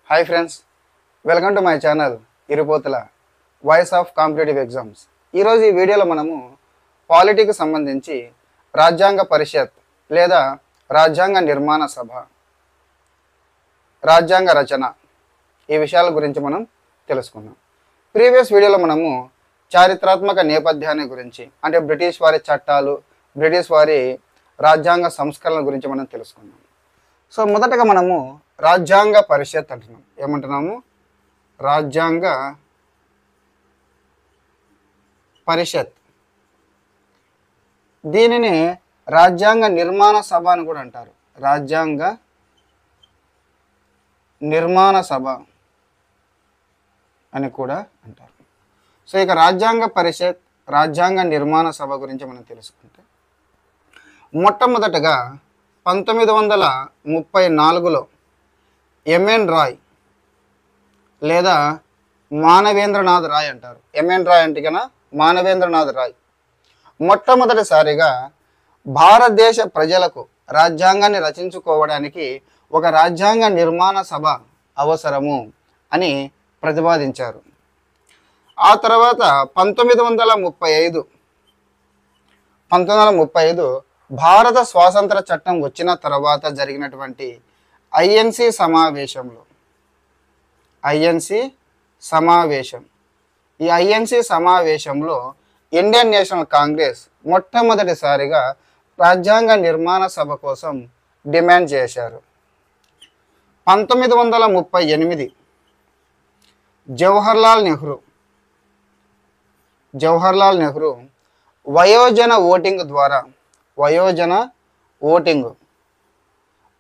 Hi friends, welcome to my channel Irupothula voice of competitive exams. ఈరోజు ఈ వీడియోలో మనము పాలిటీకి సంబంధించి రాజ్యాంగ పరిషత్ లేదా రాజ్యాంగ నిర్మాణ సభ, రాజ్యాంగ రచన ఈ విషయాల గురించి మనం తెలుసుకున్నాం. ప్రీవియస్ వీడియోలో మనము చారిత్రాత్మక నేపథ్యాన్ని గురించి, అంటే బ్రిటిష్ వారి చట్టాలు, బ్రిటిష్ వారి రాజ్యాంగ సంస్కరణల గురించి మనం తెలుసుకున్నాం. సో మొదటగా మనము రాజ్యాంగ పరిషత్ అంటున్నాం. ఏమంటున్నాము? రాజ్యాంగ పరిషత్. దీనిని రాజ్యాంగ నిర్మాణ సభ అని కూడా అంటారు. రాజ్యాంగ నిర్మాణ సభ అని కూడా అంటారు. సో ఇక రాజ్యాంగ పరిషత్, రాజ్యాంగ నిర్మాణ సభ గురించి మనం తెలుసుకుంటే, మొట్టమొదటగా 1934లో ఎంఎన్ రాయ్ లేదా మానవేంద్రనాథ్ రాయ్ అంటారు. ఎంఎన్ రాయ్ అంటే కన్నా మానవేంద్రనాథ్ రాయ్ మొట్టమొదటిసారిగా భారతదేశ ప్రజలకు రాజ్యాంగాన్ని రచించుకోవడానికి ఒక రాజ్యాంగ నిర్మాణ సభ అవసరము అని ప్రతిపాదించారు. ఆ తర్వాత 1935 భారత స్వాతంత్ర చట్టం వచ్చిన తర్వాత జరిగినటువంటి ఐఎన్సి సమావేశంలో ఇండియన్ నేషనల్ కాంగ్రెస్ మొట్టమొదటిసారిగా రాజ్యాంగ నిర్మాణ సభ కోసం డిమాండ్ చేశారు. 1938 జవహర్లాల్ నెహ్రూ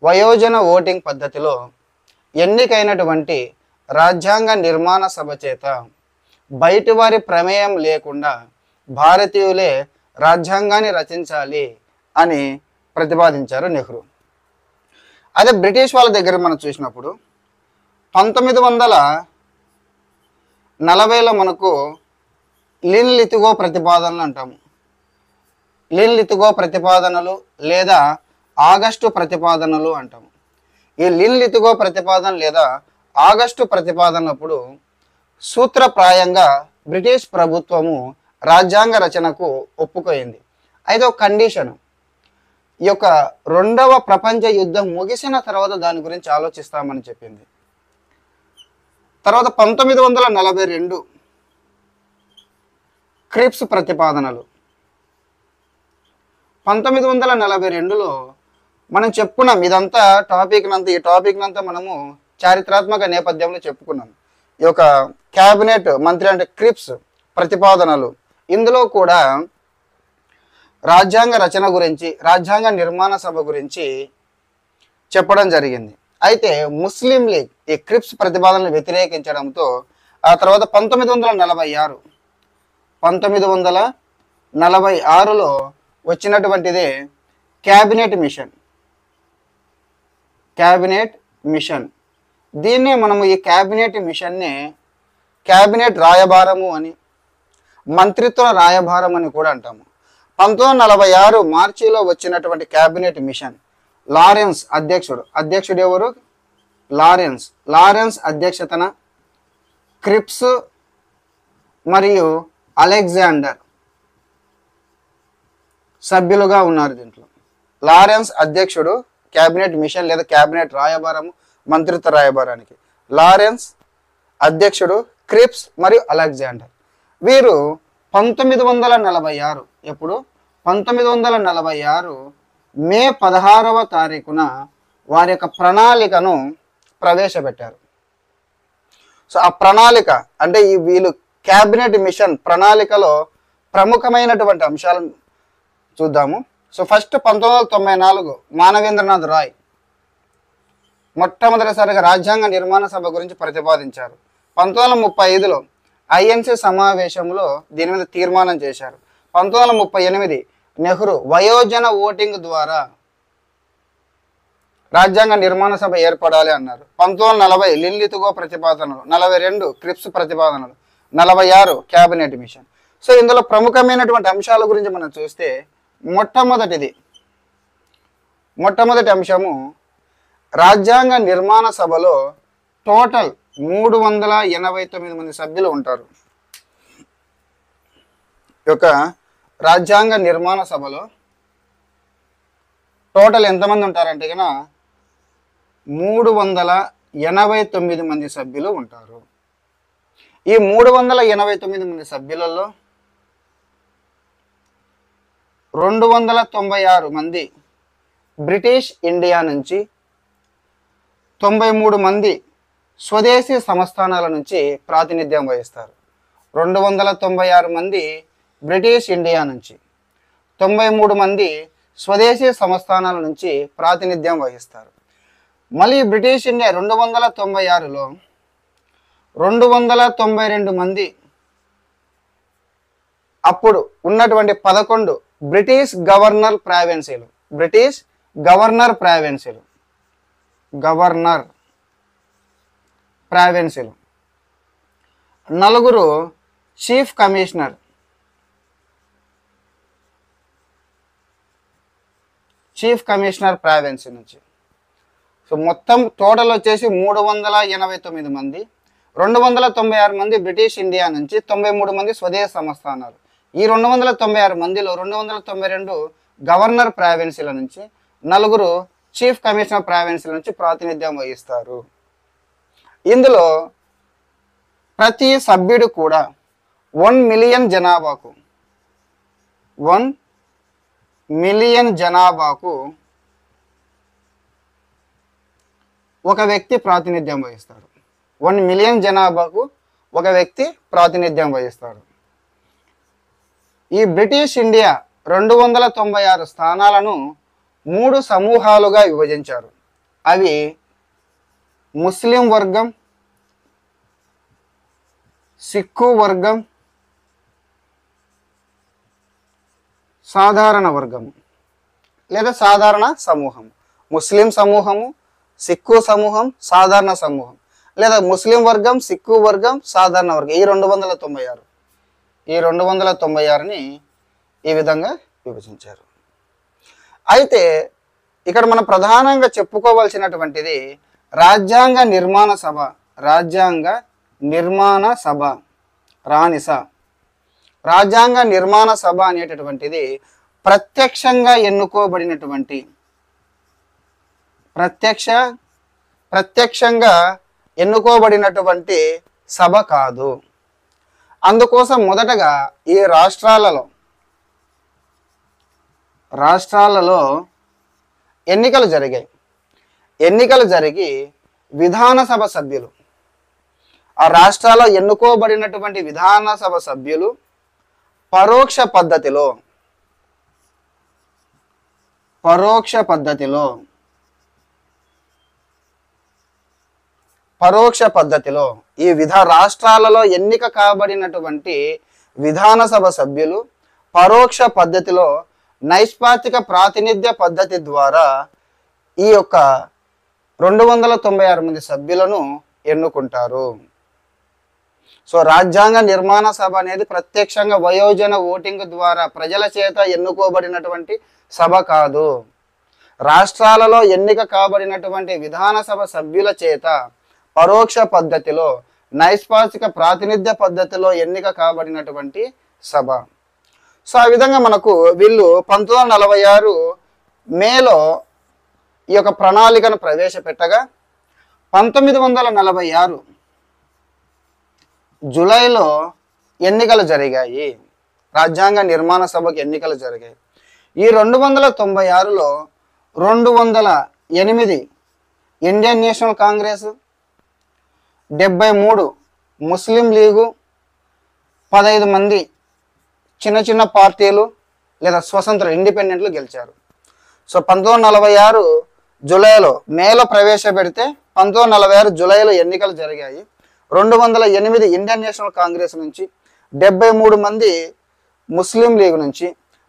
వయోజన ఓటింగ్ పద్ధతిలో ఎన్నికైనటువంటి రాజ్యాంగ నిర్మాణ సభ చేత బయటి వారి ప్రమేయం లేకుండా భారతీయులే రాజ్యాంగాన్ని రచించాలి అని ప్రతిపాదించారు నెహ్రూ. అదే బ్రిటిష్ వాళ్ళ దగ్గర మనం చూసినప్పుడు 1940లో మనకు లిన్ లితుగో ప్రతిపాదనలు అంటాము. లిన్ లితుగో ప్రతిపాదనలు లేదా ఆగస్టు ప్రతిపాదనలు అంటాము. ఈ లిన్ లితుగో ప్రతిపాదన లేదా ఆగస్టు ప్రతిపాదనప్పుడు సూత్రప్రాయంగా బ్రిటిష్ ప్రభుత్వము రాజ్యాంగ రచనకు ఒప్పుకోయింది. అయితే ఒక కండిషన్, ఈ యొక్క రెండవ ప్రపంచ యుద్ధం ముగిసిన తర్వాత దాని గురించి ఆలోచిస్తామని చెప్పింది. తర్వాత 1942 క్రిప్స్ ప్రతిపాదనలు. 1942లో మనం చెప్పుకున్నాం, ఇదంతా ఈ టాపిక్నంతా మనము చారిత్రాత్మక నేపథ్యంలో చెప్పుకున్నాం. ఈ యొక్క క్యాబినెట్ మంత్రి అంటే క్రిప్స్ ప్రతిపాదనలు, ఇందులో కూడా రాజ్యాంగ రచన గురించి, రాజ్యాంగ నిర్మాణ సభ గురించి చెప్పడం జరిగింది. అయితే ముస్లిం లీగ్ ఈ క్రిప్స్ ప్రతిపాదనలు వ్యతిరేకించడంతో ఆ తర్వాత 1946లో వచ్చినటువంటిదే క్యాబినెట్ మిషన్. దీన్నే మనము ఈ క్యాబినెట్ మిషన్నే క్యాబినెట్ రాయబారము అని, మంత్రిత్వ రాయబారం అని కూడా అంటాము. 1946 మార్చిలో వచ్చినటువంటి క్యాబినెట్ మిషన్ లారెన్స్ అధ్యక్షుడు ఎవరు? లారెన్స్ అధ్యక్షతన క్రిప్స్ మరియు అలెగ్జాండర్ సభ్యులుగా ఉన్నారు. దీంట్లో లారెన్స్ అధ్యక్షుడు క్యాబినెట్ మిషన్ లేదా క్యాబినెట్ రాయబారము, మంత్రిత్వ రాయబారానికి. లారెన్స్ అధ్యక్షుడు, క్రిప్స్ మరియు అలెగ్జాండర్. వీరు 1946 ఎప్పుడు 1946 మే 16వ తారీఖున వారి యొక్క ప్రణాళికను ప్రవేశపెట్టారు. సో ఆ ప్రణాళిక అంటే వీళ్ళు క్యాబినెట్ మిషన్ ప్రణాళికలో ప్రముఖమైనటువంటి అంశాలను చూద్దాము. సో ఫస్ట్ 1994 మానవేంద్రనాథ్ రాయ్ మొట్టమొదటిసారిగా రాజ్యాంగ నిర్మాణ సభ గురించి ప్రతిపాదించారు. 1935లో ఐఎన్సి సమావేశంలో దీని మీద తీర్మానం చేశారు. 1938 నెహ్రూ వయోజన ఓటింగ్ ద్వారా రాజ్యాంగ నిర్మాణ సభ ఏర్పడాలి అన్నారు. 1940 లిన్ లితుగో ప్రతిపాదనలు, 42 క్రిప్స్ ప్రతిపాదనలు, 46 క్యాబినెట్ మిషన్. సో ఇందులో ప్రముఖమైనటువంటి అంశాల గురించి మనం చూస్తే మొట్టమొదటి అంశము రాజ్యాంగ నిర్మాణ సభలో టోటల్ 389 మంది సభ్యులు ఉంటారు. ఈ యొక్క రాజ్యాంగ నిర్మాణ సభలో టోటల్ ఎంతమంది ఉంటారంటే కనుక 389 మంది సభ్యులు ఉంటారు. ఈ 389 మంది సభ్యులలో 296 మంది బ్రిటిష్ ఇండియా నుంచి, 93 మంది స్వదేశీ సంస్థానాల నుంచి ప్రాతినిధ్యం వహిస్తారు. 296 మంది బ్రిటిష్ ఇండియా నుంచి, 93 మంది స్వదేశీ సంస్థానాల నుంచి ప్రాతినిధ్యం వహిస్తారు. మళ్ళీ బ్రిటిష్ ఇండియా 296లో 292 మంది అప్పుడు ఉన్నటువంటి 11 బ్రిటిష్ గవర్నర్ ప్రావిన్సీలు, బ్రిటిష్ గవర్నర్ ప్రావిన్సీలు, గవర్నర్ ప్రావిన్సీలు, 4 chief commissioner, chief commissioner province నుంచి. సో మొత్తం టోటల్ వచ్చేసి 389 మంది, 296 మంది బ్రిటిష్ ఇండియా నుంచి, 93 మంది స్వదేశ సంస్థానాలు. ఈ 296 మందిలో 292 గవర్నర్ ప్రావిన్సీల నుంచి, 4 చీఫ్ కమిషనర్ ప్రావిన్సీల నుంచి ప్రాతినిధ్యం వహిస్తారు. ఇందులో ప్రతి సభ్యుడు కూడా 1 మిలియన్ జనాభాకు 1 మిలియన్ జనాభాకు ఒక వ్యక్తి ప్రాతినిధ్యం వహిస్తాడు. 1 మిలియన్ జనాభాకు ఒక వ్యక్తి ప్రాతినిధ్యం వహిస్తాడు. ఈ బ్రిటిష్ ఇండియా 296 స్థానాలను 3 సమూహాలుగా విభజించారు. అవి ముస్లిం వర్గం, సిక్కు వర్గం, సాధారణ వర్గం లేదా సాధారణ సమూహం. ముస్లిం సమూహము, సిక్కు సమూహం, సాధారణ సమూహం, లేదా ముస్లిం వర్గం, సిక్కు వర్గం, సాధారణ వర్గం. ఈ 296ని ఈ విధంగా విభజించారు. అయితే ఇక్కడ మనం ప్రధానంగా చెప్పుకోవాల్సినటువంటిది రాజ్యాంగ నిర్మాణ సభ, రాజ్యాంగ నిర్మాణ సభ, రానిస. రాజ్యాంగ నిర్మాణ సభ అనేటటువంటిది ప్రత్యక్షంగా ఎన్నుకోబడినటువంటి, ప్రత్యక్షంగా ఎన్నుకోబడినటువంటి సభ కాదు. అందుకోసం మొదటగా ఈ రాష్ట్రాలలో ఎన్నికలు జరిగాయి. ఎన్నికలు జరిగి విధానసభ సభ్యులు, ఆ రాష్ట్రాల్లో ఎన్నుకోబడినటువంటి విధానసభ సభ్యులు పరోక్ష పద్ధతిలో ఈ రాష్ట్రాలలో ఎన్నిక కాబడినటువంటి విధానసభ సభ్యులు పరోక్ష పద్ధతిలో నైష్పాతిక ప్రాతినిధ్య పద్ధతి ద్వారా ఈ యొక్క 296 మంది సభ్యులను ఎన్నుకుంటారు. సో రాజ్యాంగ నిర్మాణ సభ అనేది ప్రత్యక్షంగా వయోజన ఓటింగ్ ద్వారా ప్రజల చేత ఎన్నుకోబడినటువంటి సభ కాదు. రాష్ట్రాలలో ఎన్నిక కాబడినటువంటి విధానసభ సభ్యుల చేత పరోక్ష పద్ధతిలో నైష్పాతిక ప్రాతినిధ్య పద్ధతిలో ఎన్నిక కాబడినటువంటి సభ. సో ఆ విధంగా మనకు వీళ్ళు 1946 మేలో ఈ యొక్క ప్రణాళికను ప్రవేశపెట్టగా 1946 జూలైలో ఎన్నికలు జరిగాయి. రాజ్యాంగ నిర్మాణ సభకు ఎన్నికలు జరిగాయి. ఈ 296లో 208 ఇండియన్ నేషనల్ కాంగ్రెస్, 73 ముస్లిం లీగు, 15 మంది చిన్న చిన్న పార్టీలు లేదా స్వతంత్ర ఇండిపెండెంట్లు గెలిచారు. సో 1946 జూలైలో మేలో ప్రవేశపెడితే 1946 జూలైలో ఎన్నికలు జరిగాయి. 208 ఇండియన్ నేషనల్ కాంగ్రెస్ నుంచి, 73 మంది ముస్లిం లీగ్ నుంచి,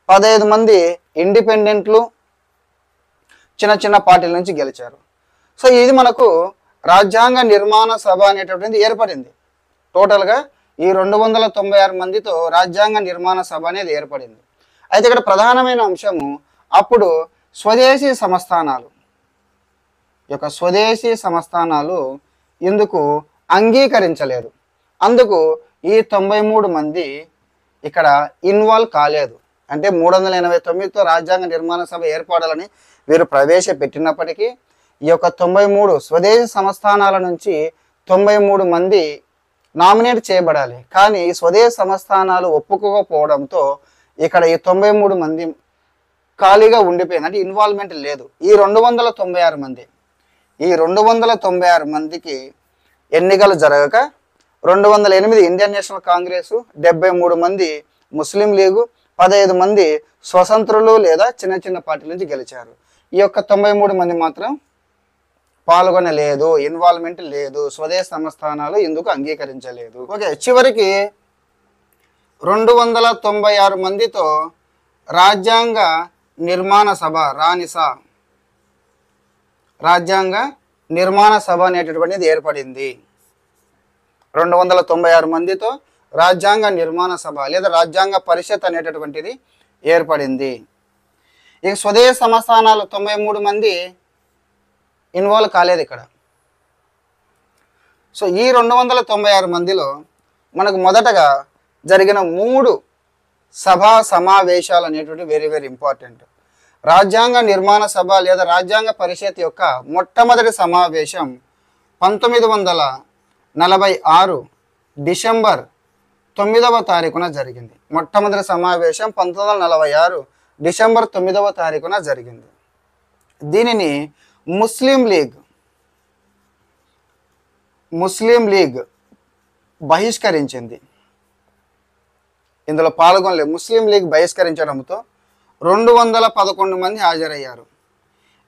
15 మంది ఇండిపెండెంట్లు చిన్న చిన్న పార్టీల నుంచి గెలిచారు. సో ఇది మనకు రాజ్యాంగ నిర్మాణ సభ అనేటటువంటిది ఏర్పడింది. టోటల్గా ఈ 296 మందితో రాజ్యాంగ నిర్మాణ సభ అనేది ఏర్పడింది. అయితే ఇక్కడ ప్రధానమైన అంశము అప్పుడు స్వదేశీ సంస్థానాలు, ఈ యొక్క స్వదేశీ సంస్థానాలు ఇందుకు అంగీకరించలేదు. అందుకు ఈ 93 మంది ఇక్కడ ఇన్వాల్వ్ కాలేదు. అంటే 389తో రాజ్యాంగ నిర్మాణ సభ ఏర్పడాలని వీరు ప్రవేశపెట్టినప్పటికీ ఈ యొక్క 93 స్వదేశీ సంస్థానాల నుంచి 93 మంది నామినేట్ చేయబడాలి. కానీ ఈ స్వదేశీ సంస్థానాలు ఒప్పుకోకపోవడంతో ఇక్కడ ఈ 93 మంది ఖాళీగా ఉండిపోయింది. అంటే ఇన్వాల్వ్మెంట్ లేదు. ఈ 296 మంది ఈ 296 మందికి ఎన్నికలు జరగక 208 ఇండియన్ నేషనల్ కాంగ్రెస్, 73 మంది ముస్లిం లీగు, 15 మంది స్వతంత్రులు లేదా చిన్న చిన్న పార్టీల నుంచి గెలిచారు. ఈ యొక్క 93 మంది మాత్రం పాల్గొనలేదు, ఇన్వాల్వ్మెంట్ లేదు, స్వదేశ సంస్థానాలు ఇందుకు అంగీకరించలేదు. ఓకే, చివరికి 296 మందితో రాజ్యాంగ నిర్మాణ సభ రాజ్యాంగ నిర్మాణ సభ అనేటటువంటిది ఏర్పడింది. 296 మందితో రాజ్యాంగ నిర్మాణ సభ లేదా రాజ్యాంగ పరిషత్ అనేటటువంటిది ఏర్పడింది. ఇక స్వదేశ సంస్థానాలు 93 మంది ఇన్వాల్వ్ కాలేదు ఇక్కడ. సో ఈ 296 మందిలో మనకు మొదటగా జరిగిన 3 సభా సమావేశాలు అనేటువంటి వెరీ వెరీ ఇంపార్టెంట్. రాజ్యాంగ నిర్మాణ సభ లేదా రాజ్యాంగ పరిషత్ యొక్క మొట్టమొదటి సమావేశం 1946 డిసెంబర్ 9వ తారీఖున జరిగింది. మొట్టమొదటి సమావేశం 1946 డిసెంబర్ 9వ తారీఖున జరిగింది. దీనిని ముస్లిం లీగ్ బహిష్కరించింది. ఇందులో పాల్గొనలేదు. ముస్లిం లీగ్ బహిష్కరించడంతో 211 మంది హాజరయ్యారు.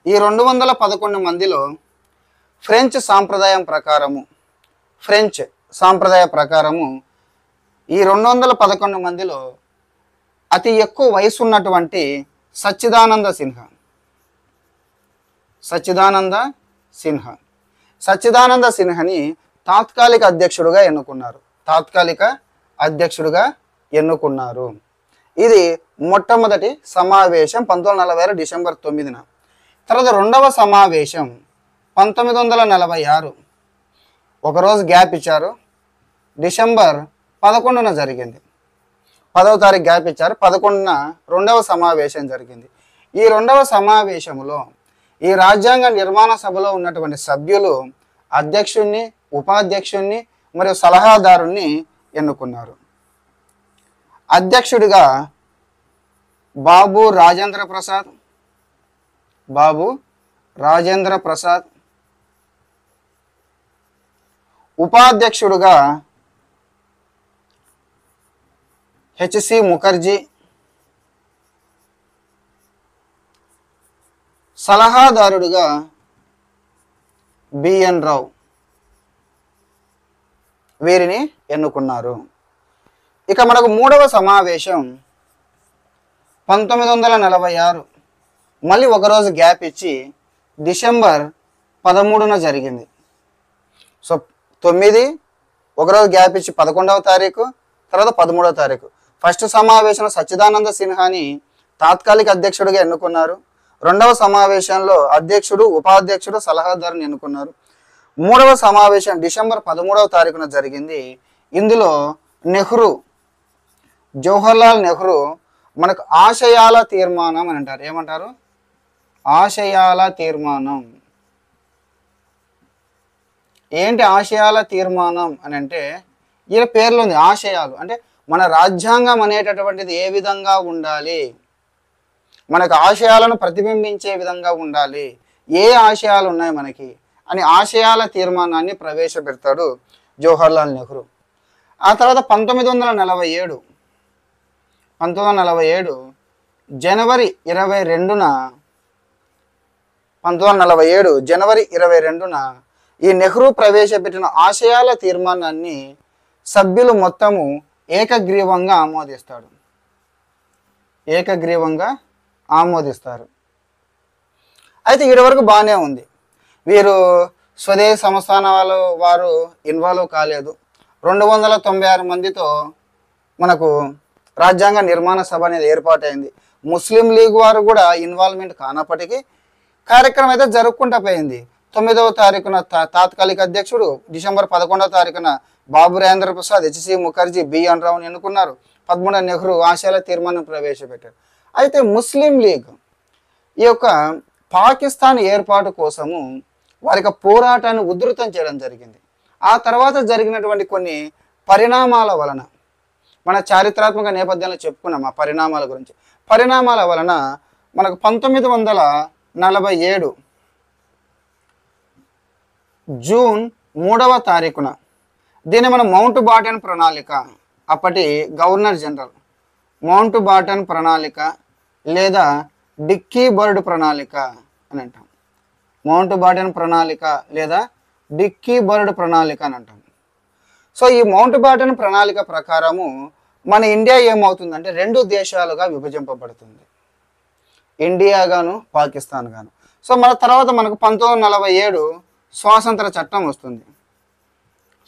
ఈ 211 మందిలో ఫ్రెంచ్ సాంప్రదాయ ప్రకారము ఈ 211 మందిలో అతి ఎక్కువ వయసు ఉన్నటువంటి సచ్చిదానంద సిన్హాని తాత్కాలిక అధ్యక్షుడుగా ఎన్నుకున్నారు. ఇది మొట్టమొదటి సమావేశం 1946 డిసెంబర్ 9న. తర్వాత రెండవ సమావేశం 1946 ఒకరోజు గ్యాప్ ఇచ్చారు, డిసెంబర్ 11న జరిగింది. 10వ తారీఖు గ్యాప్ ఇచ్చారు, 11న రెండవ సమావేశం జరిగింది. ఈ రెండవ సమావేశంలో ఈ రాజ్యాంగ నిర్మాణ సభలో ఉన్నటువంటి సభ్యులు అధ్యక్షుణ్ణి, ఉపాధ్యక్షుణ్ణి మరియు సలహాదారుణ్ణి ఎన్నుకున్నారు. అధ్యక్షుడిగా బాబు రాజేంద్ర ప్రసాద్, ఉపాధ్యక్షుడుగా హెచ్సి ముఖర్జీ, సలహాదారుడుగా బిఎన్ రావు వీరిని ఎన్నుకున్నారు. ఇక మనకు మూడవ సమావేశం 1946 మళ్ళీ ఒకరోజు గ్యాప్ ఇచ్చి డిసెంబర్ 13న జరిగింది. సో 9 ఒకరోజు గ్యాప్ ఇచ్చి 11వ తారీఖు, తర్వాత 13వ తారీఖు. ఫస్ట్ సమావేశంలో సచ్చిదానంద సిన్హాని తాత్కాలిక అధ్యక్షుడిగా ఎన్నుకున్నారు. రెండవ సమావేశంలో అధ్యక్షుడు, ఉపాధ్యక్షుడు, సలహాదారుని ఎన్నుకున్నారు. మూడవ సమావేశం డిసెంబర్ 13వ తారీఖున జరిగింది. ఇందులో జవహర్లాల్ నెహ్రూ మనకు ఆశయాల తీర్మానం అని అంటారు. ఏమంటారు? ఆశయాల తీర్మానం. ఏంటి ఆశయాల తీర్మానం అని అంటే, ఈయన పేర్లు ఉంది ఆశయాలు. అంటే మన రాజ్యాంగం అనేటటువంటిది ఏ విధంగా ఉండాలి, మనకు ఆశయాలను ప్రతిబింబించే విధంగా ఉండాలి, ఏ ఆశయాలు ఉన్నాయి మనకి అని ఆశయాల తీర్మానాన్ని ప్రవేశపెడతాడు జవహర్లాల్ నెహ్రూ. ఆ తర్వాత 1947 జనవరి 22న ఈ నెహ్రూ ప్రవేశపెట్టిన ఆశయాల తీర్మానాన్ని సభ్యులు మొత్తము ఏకగ్రీవంగా ఆమోదిస్తారు. అయితే వీరి వరకు బాగానే ఉంది. వీరు స్వదేశ సంస్థానాల వారు ఇన్వాల్వ్ కాలేదు. 296 మందితో మనకు రాజ్యాంగ నిర్మాణ సభ అనేది ఏర్పాటైంది. ముస్లిం లీగ్ వారు కూడా ఇన్వాల్వ్మెంట్ కానప్పటికీ కార్యక్రమం అయితే జరుపుకుంటూ పోయింది. 9వ తారీఖున తాత్కాలిక అధ్యక్షుడు, డిసెంబర్ 11వ తారీఖున బాబు రాజేంద్ర ప్రసాద్, హెచ్సి ముఖర్జీ, బిఎన్ రావుని ఎన్నుకున్నారు. 13 నెహ్రూ ఆశయాల తీర్మానం ప్రవేశపెట్టారు. అయితే ముస్లిం లీగ్ ఈ యొక్క పాకిస్తాన్ ఏర్పాటు కోసము వారి యొక్క పోరాటాన్ని ఉధృతం చేయడం జరిగింది. ఆ తర్వాత జరిగినటువంటి కొన్ని పరిణామాల వలన, మన చారిత్రాత్మక నేపథ్యంలో చెప్పుకున్నాం ఆ పరిణామాల గురించి. పరిణామాల వలన మనకు 1947 జూన్ 3వ తారీఖున దీన్ని మనం మౌంట్ బాటన్ ప్రణాళిక, అప్పటి గవర్నర్ జనరల్ మౌంట్ బాటన్ ప్రణాళిక లేదా డిక్కీ బర్డ్ ప్రణాళిక అని అంటాం. మౌంట్ బాటన్ ప్రణాళిక లేదా డిక్కీ బర్డ్ ప్రణాళిక అని అంటాం. సో ఈ మౌంట్ బాటన్ ప్రణాళిక ప్రకారము మన ఇండియా ఏమవుతుందంటే 2 దేశాలుగా విభజింపబడుతుంది, ఇండియా గాను పాకిస్తాన్ గాను. సో మన తర్వాత మనకు 1947 స్వాతంత్ర చట్టం వస్తుంది.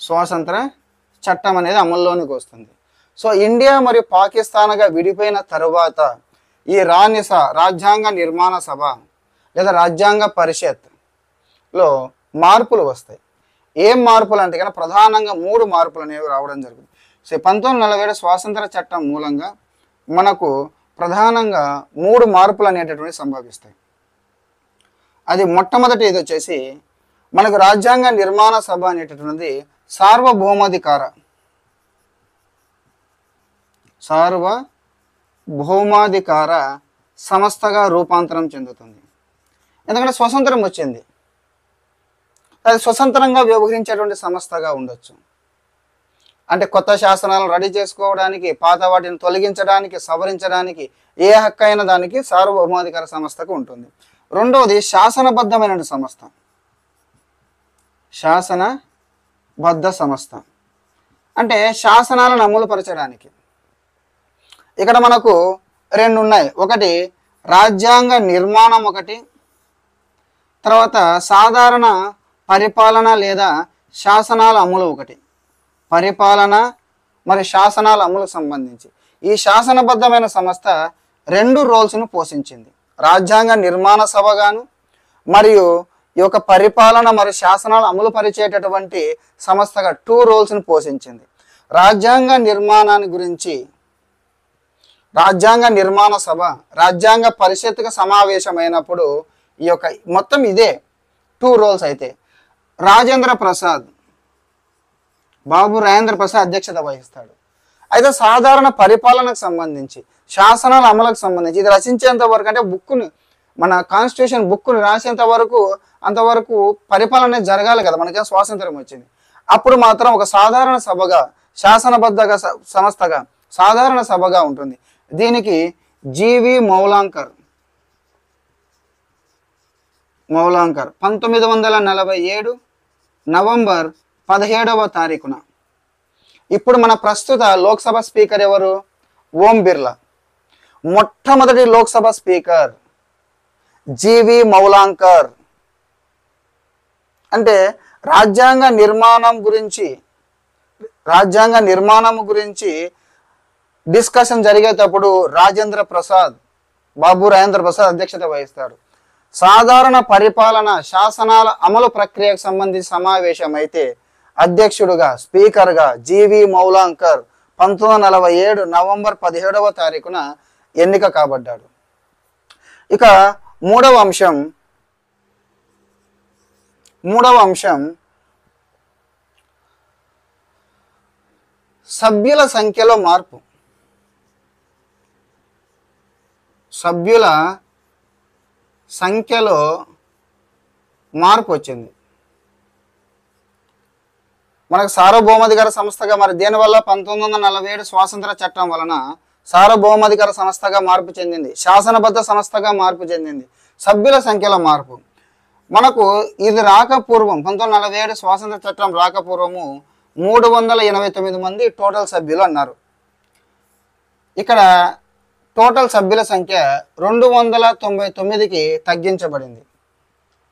స్వాతంత్ర చట్టం అనేది అమల్లోనికి వస్తుంది. సో ఇండియా మరియు పాకిస్తాన్గా విడిపోయిన తరువాత ఈ రాజ్యాంగ నిర్మాణ సభ లేదా రాజ్యాంగ పరిషత్లో మార్పులు వస్తాయి. ఏం మార్పులు అంటే కనుక ప్రధానంగా 3 మార్పులు అనేవి రావడం జరుగుతుంది. సో 1947 స్వాతంత్ర చట్టం మూలంగా మనకు ప్రధానంగా 3 మార్పులు అనేటటువంటి సంభవిస్తాయి. అది మొట్టమొదటి ఇది వచ్చేసి మనకు రాజ్యాంగ నిర్మాణ సభ అనేటటువంటిది సార్వభౌమాధికార సంస్థగా రూపాంతరం చెందుతుంది. ఎందుకంటే స్వతంత్రం వచ్చింది, అది స్వతంత్రంగా వ్యవహరించేటువంటి సంస్థగా ఉండొచ్చు. అంటే కొత్త శాసనాలను రెడీ చేసుకోవడానికి, పాత వాటిని తొలగించడానికి, సవరించడానికి ఏ హక్కు అయినా దానికి సార్వభౌమాధికార సంస్థకు ఉంటుంది. రెండవది శాసనబద్ధమైన సంస్థ, శాసనబద్ధ సంస్థ అంటే శాసనాలను అమలుపరచడానికి. ఇక్కడ మనకు 2 ఉన్నాయి. ఒకటి రాజ్యాంగ నిర్మాణం, ఒకటి తర్వాత సాధారణ పరిపాలన లేదా శాసనాల అమలు, ఒకటి పరిపాలన మరి శాసనాల అమలుకు సంబంధించి ఈ శాసనబద్ధమైన సంస్థ 2 రోల్స్ను పోషించింది. రాజ్యాంగ నిర్మాణ సభగాను మరియు ఈ యొక్క పరిపాలన మరియు శాసనాలు అమలు పరిచేటటువంటి సంస్థగా 2 రోల్స్ను పోషించింది. రాజ్యాంగ నిర్మాణాన్ని గురించి రాజ్యాంగ నిర్మాణ సభ రాజ్యాంగ పరిషత్తుగా సమావేశమైనప్పుడు ఈ యొక్క మొత్తం ఇదే 2 రోల్స్. అయితే బాబు రాజేంద్ర ప్రసాద్ అధ్యక్షత వహిస్తాడు. అయితే సాధారణ పరిపాలనకు సంబంధించి, శాసనాల అమలుకు సంబంధించి ఇది రచించేంత వరకు, అంటే బుక్కుని మన కాన్స్టిట్యూషన్ బుక్కుని రాసేంత వరకు అంతవరకు పరిపాలన జరగాలి కదా, మనకేం స్వాతంత్రం వచ్చింది. అప్పుడు మాత్రం ఒక సాధారణ సభగా, శాసనబద్ధ సంస్థగా సాధారణ సభగా ఉంటుంది. దీనికి జీవి మౌలాంకర్ 1947 నవంబర్ 17వ తారీఖున, ఇప్పుడు మన ప్రస్తుత లోక్సభ స్పీకర్ ఎవరు? ఓం బిర్లా. మొట్టమొదటి లోక్సభ స్పీకర్ జీవి మౌలాంకర్. అంటే రాజ్యాంగ నిర్మాణం గురించి డిస్కషన్ జరిగేటప్పుడు బాబు రాజేంద్ర ప్రసాద్ అధ్యక్షత వహిస్తాడు. సాధారణ పరిపాలన శాసనాల అమలు ప్రక్రియకు సంబంధించి సమావేశం అయితే అధ్యక్షుడుగా, స్పీకర్గా జీవి మౌలాంకర్ 1947 నవంబర్ 17వ తారీఖున ఎన్నిక కాబడ్డాడు. ఇక మూడవ అంశం సభ్యుల సంఖ్యలో మార్పు. సభ్యుల సంఖ్యలో మార్పు వచ్చింది. మనకు సార్వభౌమాధికార సంస్థగా, మరి దేనివల్ల 1947 స్వాతంత్ర చట్టం వలన సార్వభౌమాధికార సంస్థగా మార్పు చెందింది, శాసనబద్ధ సంస్థగా మార్పు చెందింది. సభ్యుల సంఖ్యలో మార్పు మనకు ఇది రాకపూర్వం 1947 స్వాతంత్ర చట్టం రాకపూర్వము 389 మంది టోటల్ సభ్యులు అన్నారు. ఇక్కడ టోటల్ సభ్యుల సంఖ్య 299కి తగ్గించబడింది.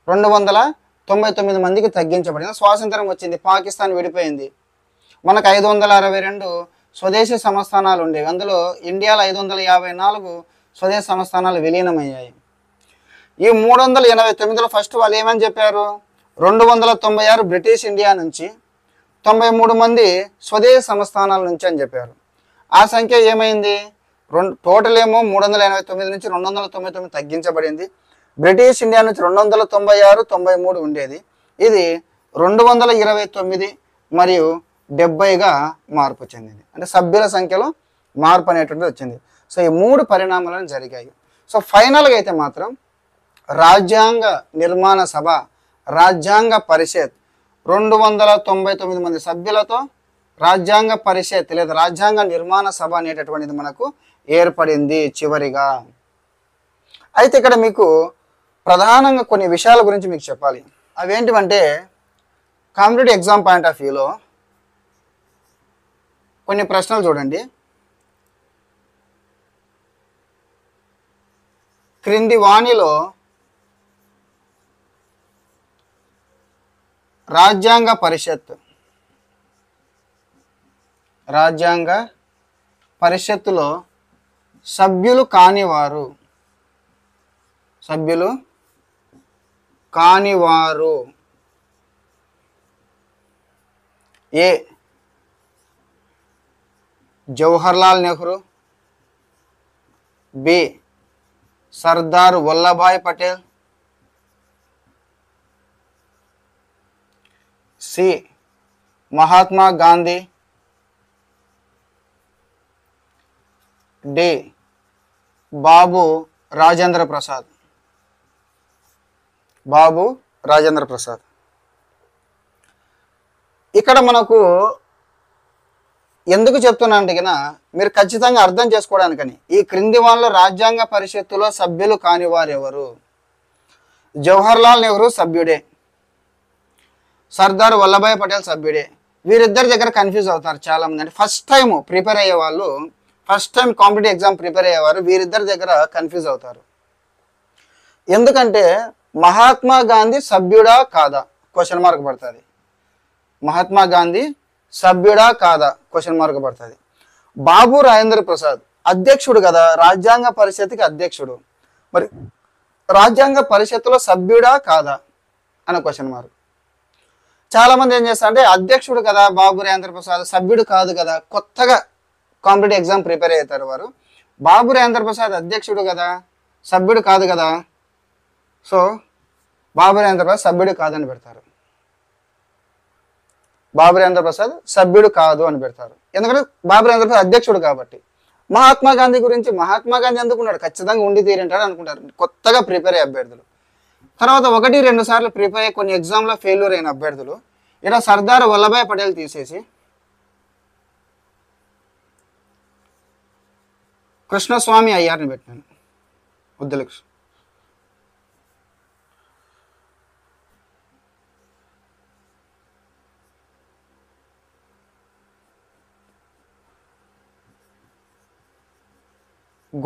299 మందికి తగ్గించబడింది. స్వాతంత్రం వచ్చింది, పాకిస్తాన్ విడిపోయింది. మనకు 562 స్వదేశీ సంస్థానాలు ఉండేవి. అందులో ఇండియాలో 554 స్వదేశీ సంస్థానాలు విలీనమయ్యాయి. ఈ 389లో ఫస్ట్ వాళ్ళు ఏమని చెప్పారు? 296 బ్రిటిష్ ఇండియా నుంచి, 93 మంది స్వదేశ సంస్థానాల నుంచి అని చెప్పారు. ఆ సంఖ్య ఏమైంది? టోటల్ ఏమో 389 నుంచి 299 తగ్గించబడింది. బ్రిటిష్ ఇండియా నుంచి 296, 93 ఉండేది. ఇది 229 మరియు 70గా మార్పు చెందింది. అంటే సభ్యుల సంఖ్యలో మార్పు అనేటువంటిది వచ్చింది. సో ఈ 3 పరిణామాలను జరిగాయి. సో ఫైనల్గా అయితే మాత్రం రాజ్యాంగ నిర్మాణ సభ, రాజ్యాంగ పరిషత్ 299 మంది సభ్యులతో రాజ్యాంగ పరిషత్ లేదా రాజ్యాంగ నిర్మాణ సభ అనేటటువంటిది మనకు ఏర్పడింది చివరిగా. అయితే ఇక్కడ మీకు ప్రధానంగా కొన్ని విషయాల గురించి మీకు చెప్పాలి. అవేంటివంటే కాంపిటేటివ్ ఎగ్జామ్ పాయింట్ ఆఫ్ వ్యూలో కొన్ని ప్రశ్నలు చూడండి. క్రింది వాణిలో రాజ్యాంగ పరిషత్తులో సభ్యులు కానివారు A Jawaharlal Nehru, B Sardar Vallabhbhai Patel, C Mahatma Gandhi, D Babu Rajendra Prasad. ఇక్కడ మనకు ఎందుకు చెప్తున్నానంటే కన్నా మీరు ఖచ్చితంగా అర్థం చేసుకోవడానికని, ఈ క్రింది వాళ్ళలో రాజ్యాంగ పరిషత్తులో సభ్యులు కానివారు ఎవరు? జవహర్లాల్ నెహ్రూ సభ్యుడే, సర్దార్ వల్లభాయ్ పటేల్ సభ్యుడే. వీరిద్దరి దగ్గర కన్ఫ్యూజ్ అవుతారు చాలామంది. అంటే ఫస్ట్ టైం ప్రిపేర్ అయ్యే వాళ్ళు, first time competitive exam prepare అయ్యేవారు వీరిద్దరి దగ్గర కన్ఫ్యూజ్ అవుతారు. ఎందుకంటే మహాత్మా గాంధీ సభ్యుడా కాదా క్వశ్చన్ మార్క్ పడుతుంది. మహాత్మా గాంధీ సభ్యుడా కాదా క్వశ్చన్ మార్క్ పడుతుంది. బాబు రాజేంద్ర ప్రసాద్ అధ్యక్షుడు కదా, రాజ్యాంగ పరిషత్కి అధ్యక్షుడు. మరి రాజ్యాంగ పరిషత్తులో సభ్యుడా కాదా అనే క్వశ్చన్ మార్క్. చాలామంది ఏం చేస్తారంటే అధ్యక్షుడు కదా బాబు రాజేంద్ర ప్రసాద్, సభ్యుడు కాదు కదా. కొత్తగా కాంపిటేటివ్ ఎగ్జామ్ ప్రిపేర్ అవుతారు వారు. బాబు రాజేంద్ర ప్రసాద్ అధ్యక్షుడు కదా, సభ్యుడు కాదు కదా, సో బాబు రాజేంద్ర ప్రసాద్ సభ్యుడు కాదని పెడతారు. బాబు రాజేంద్ర ప్రసాద్ సభ్యుడు కాదు అని పెడతారు. ఎందుకంటే బాబు రాజేంద్ర ప్రసాద్ అధ్యక్షుడు కాబట్టి. మహాత్మా గాంధీ గురించి, మహాత్మా గాంధీ ఎందుకున్నాడు, ఖచ్చితంగా ఉండి తీరింటాడు అనుకుంటారు కొత్తగా ప్రిపేర్ అయ్యే అభ్యర్థులు. తర్వాత 1-2 సార్లు ప్రిపేర్ అయ్యి కొన్ని ఎగ్జామ్లో ఫెయిల్యూర్ అయిన అభ్యర్థులు ఇలా సర్దార్ వల్లభాయ్ పటేల్ తీసేసి కృష్ణస్వామి అయ్యార్ని పెట్టాను. వద్దులక్ష్మి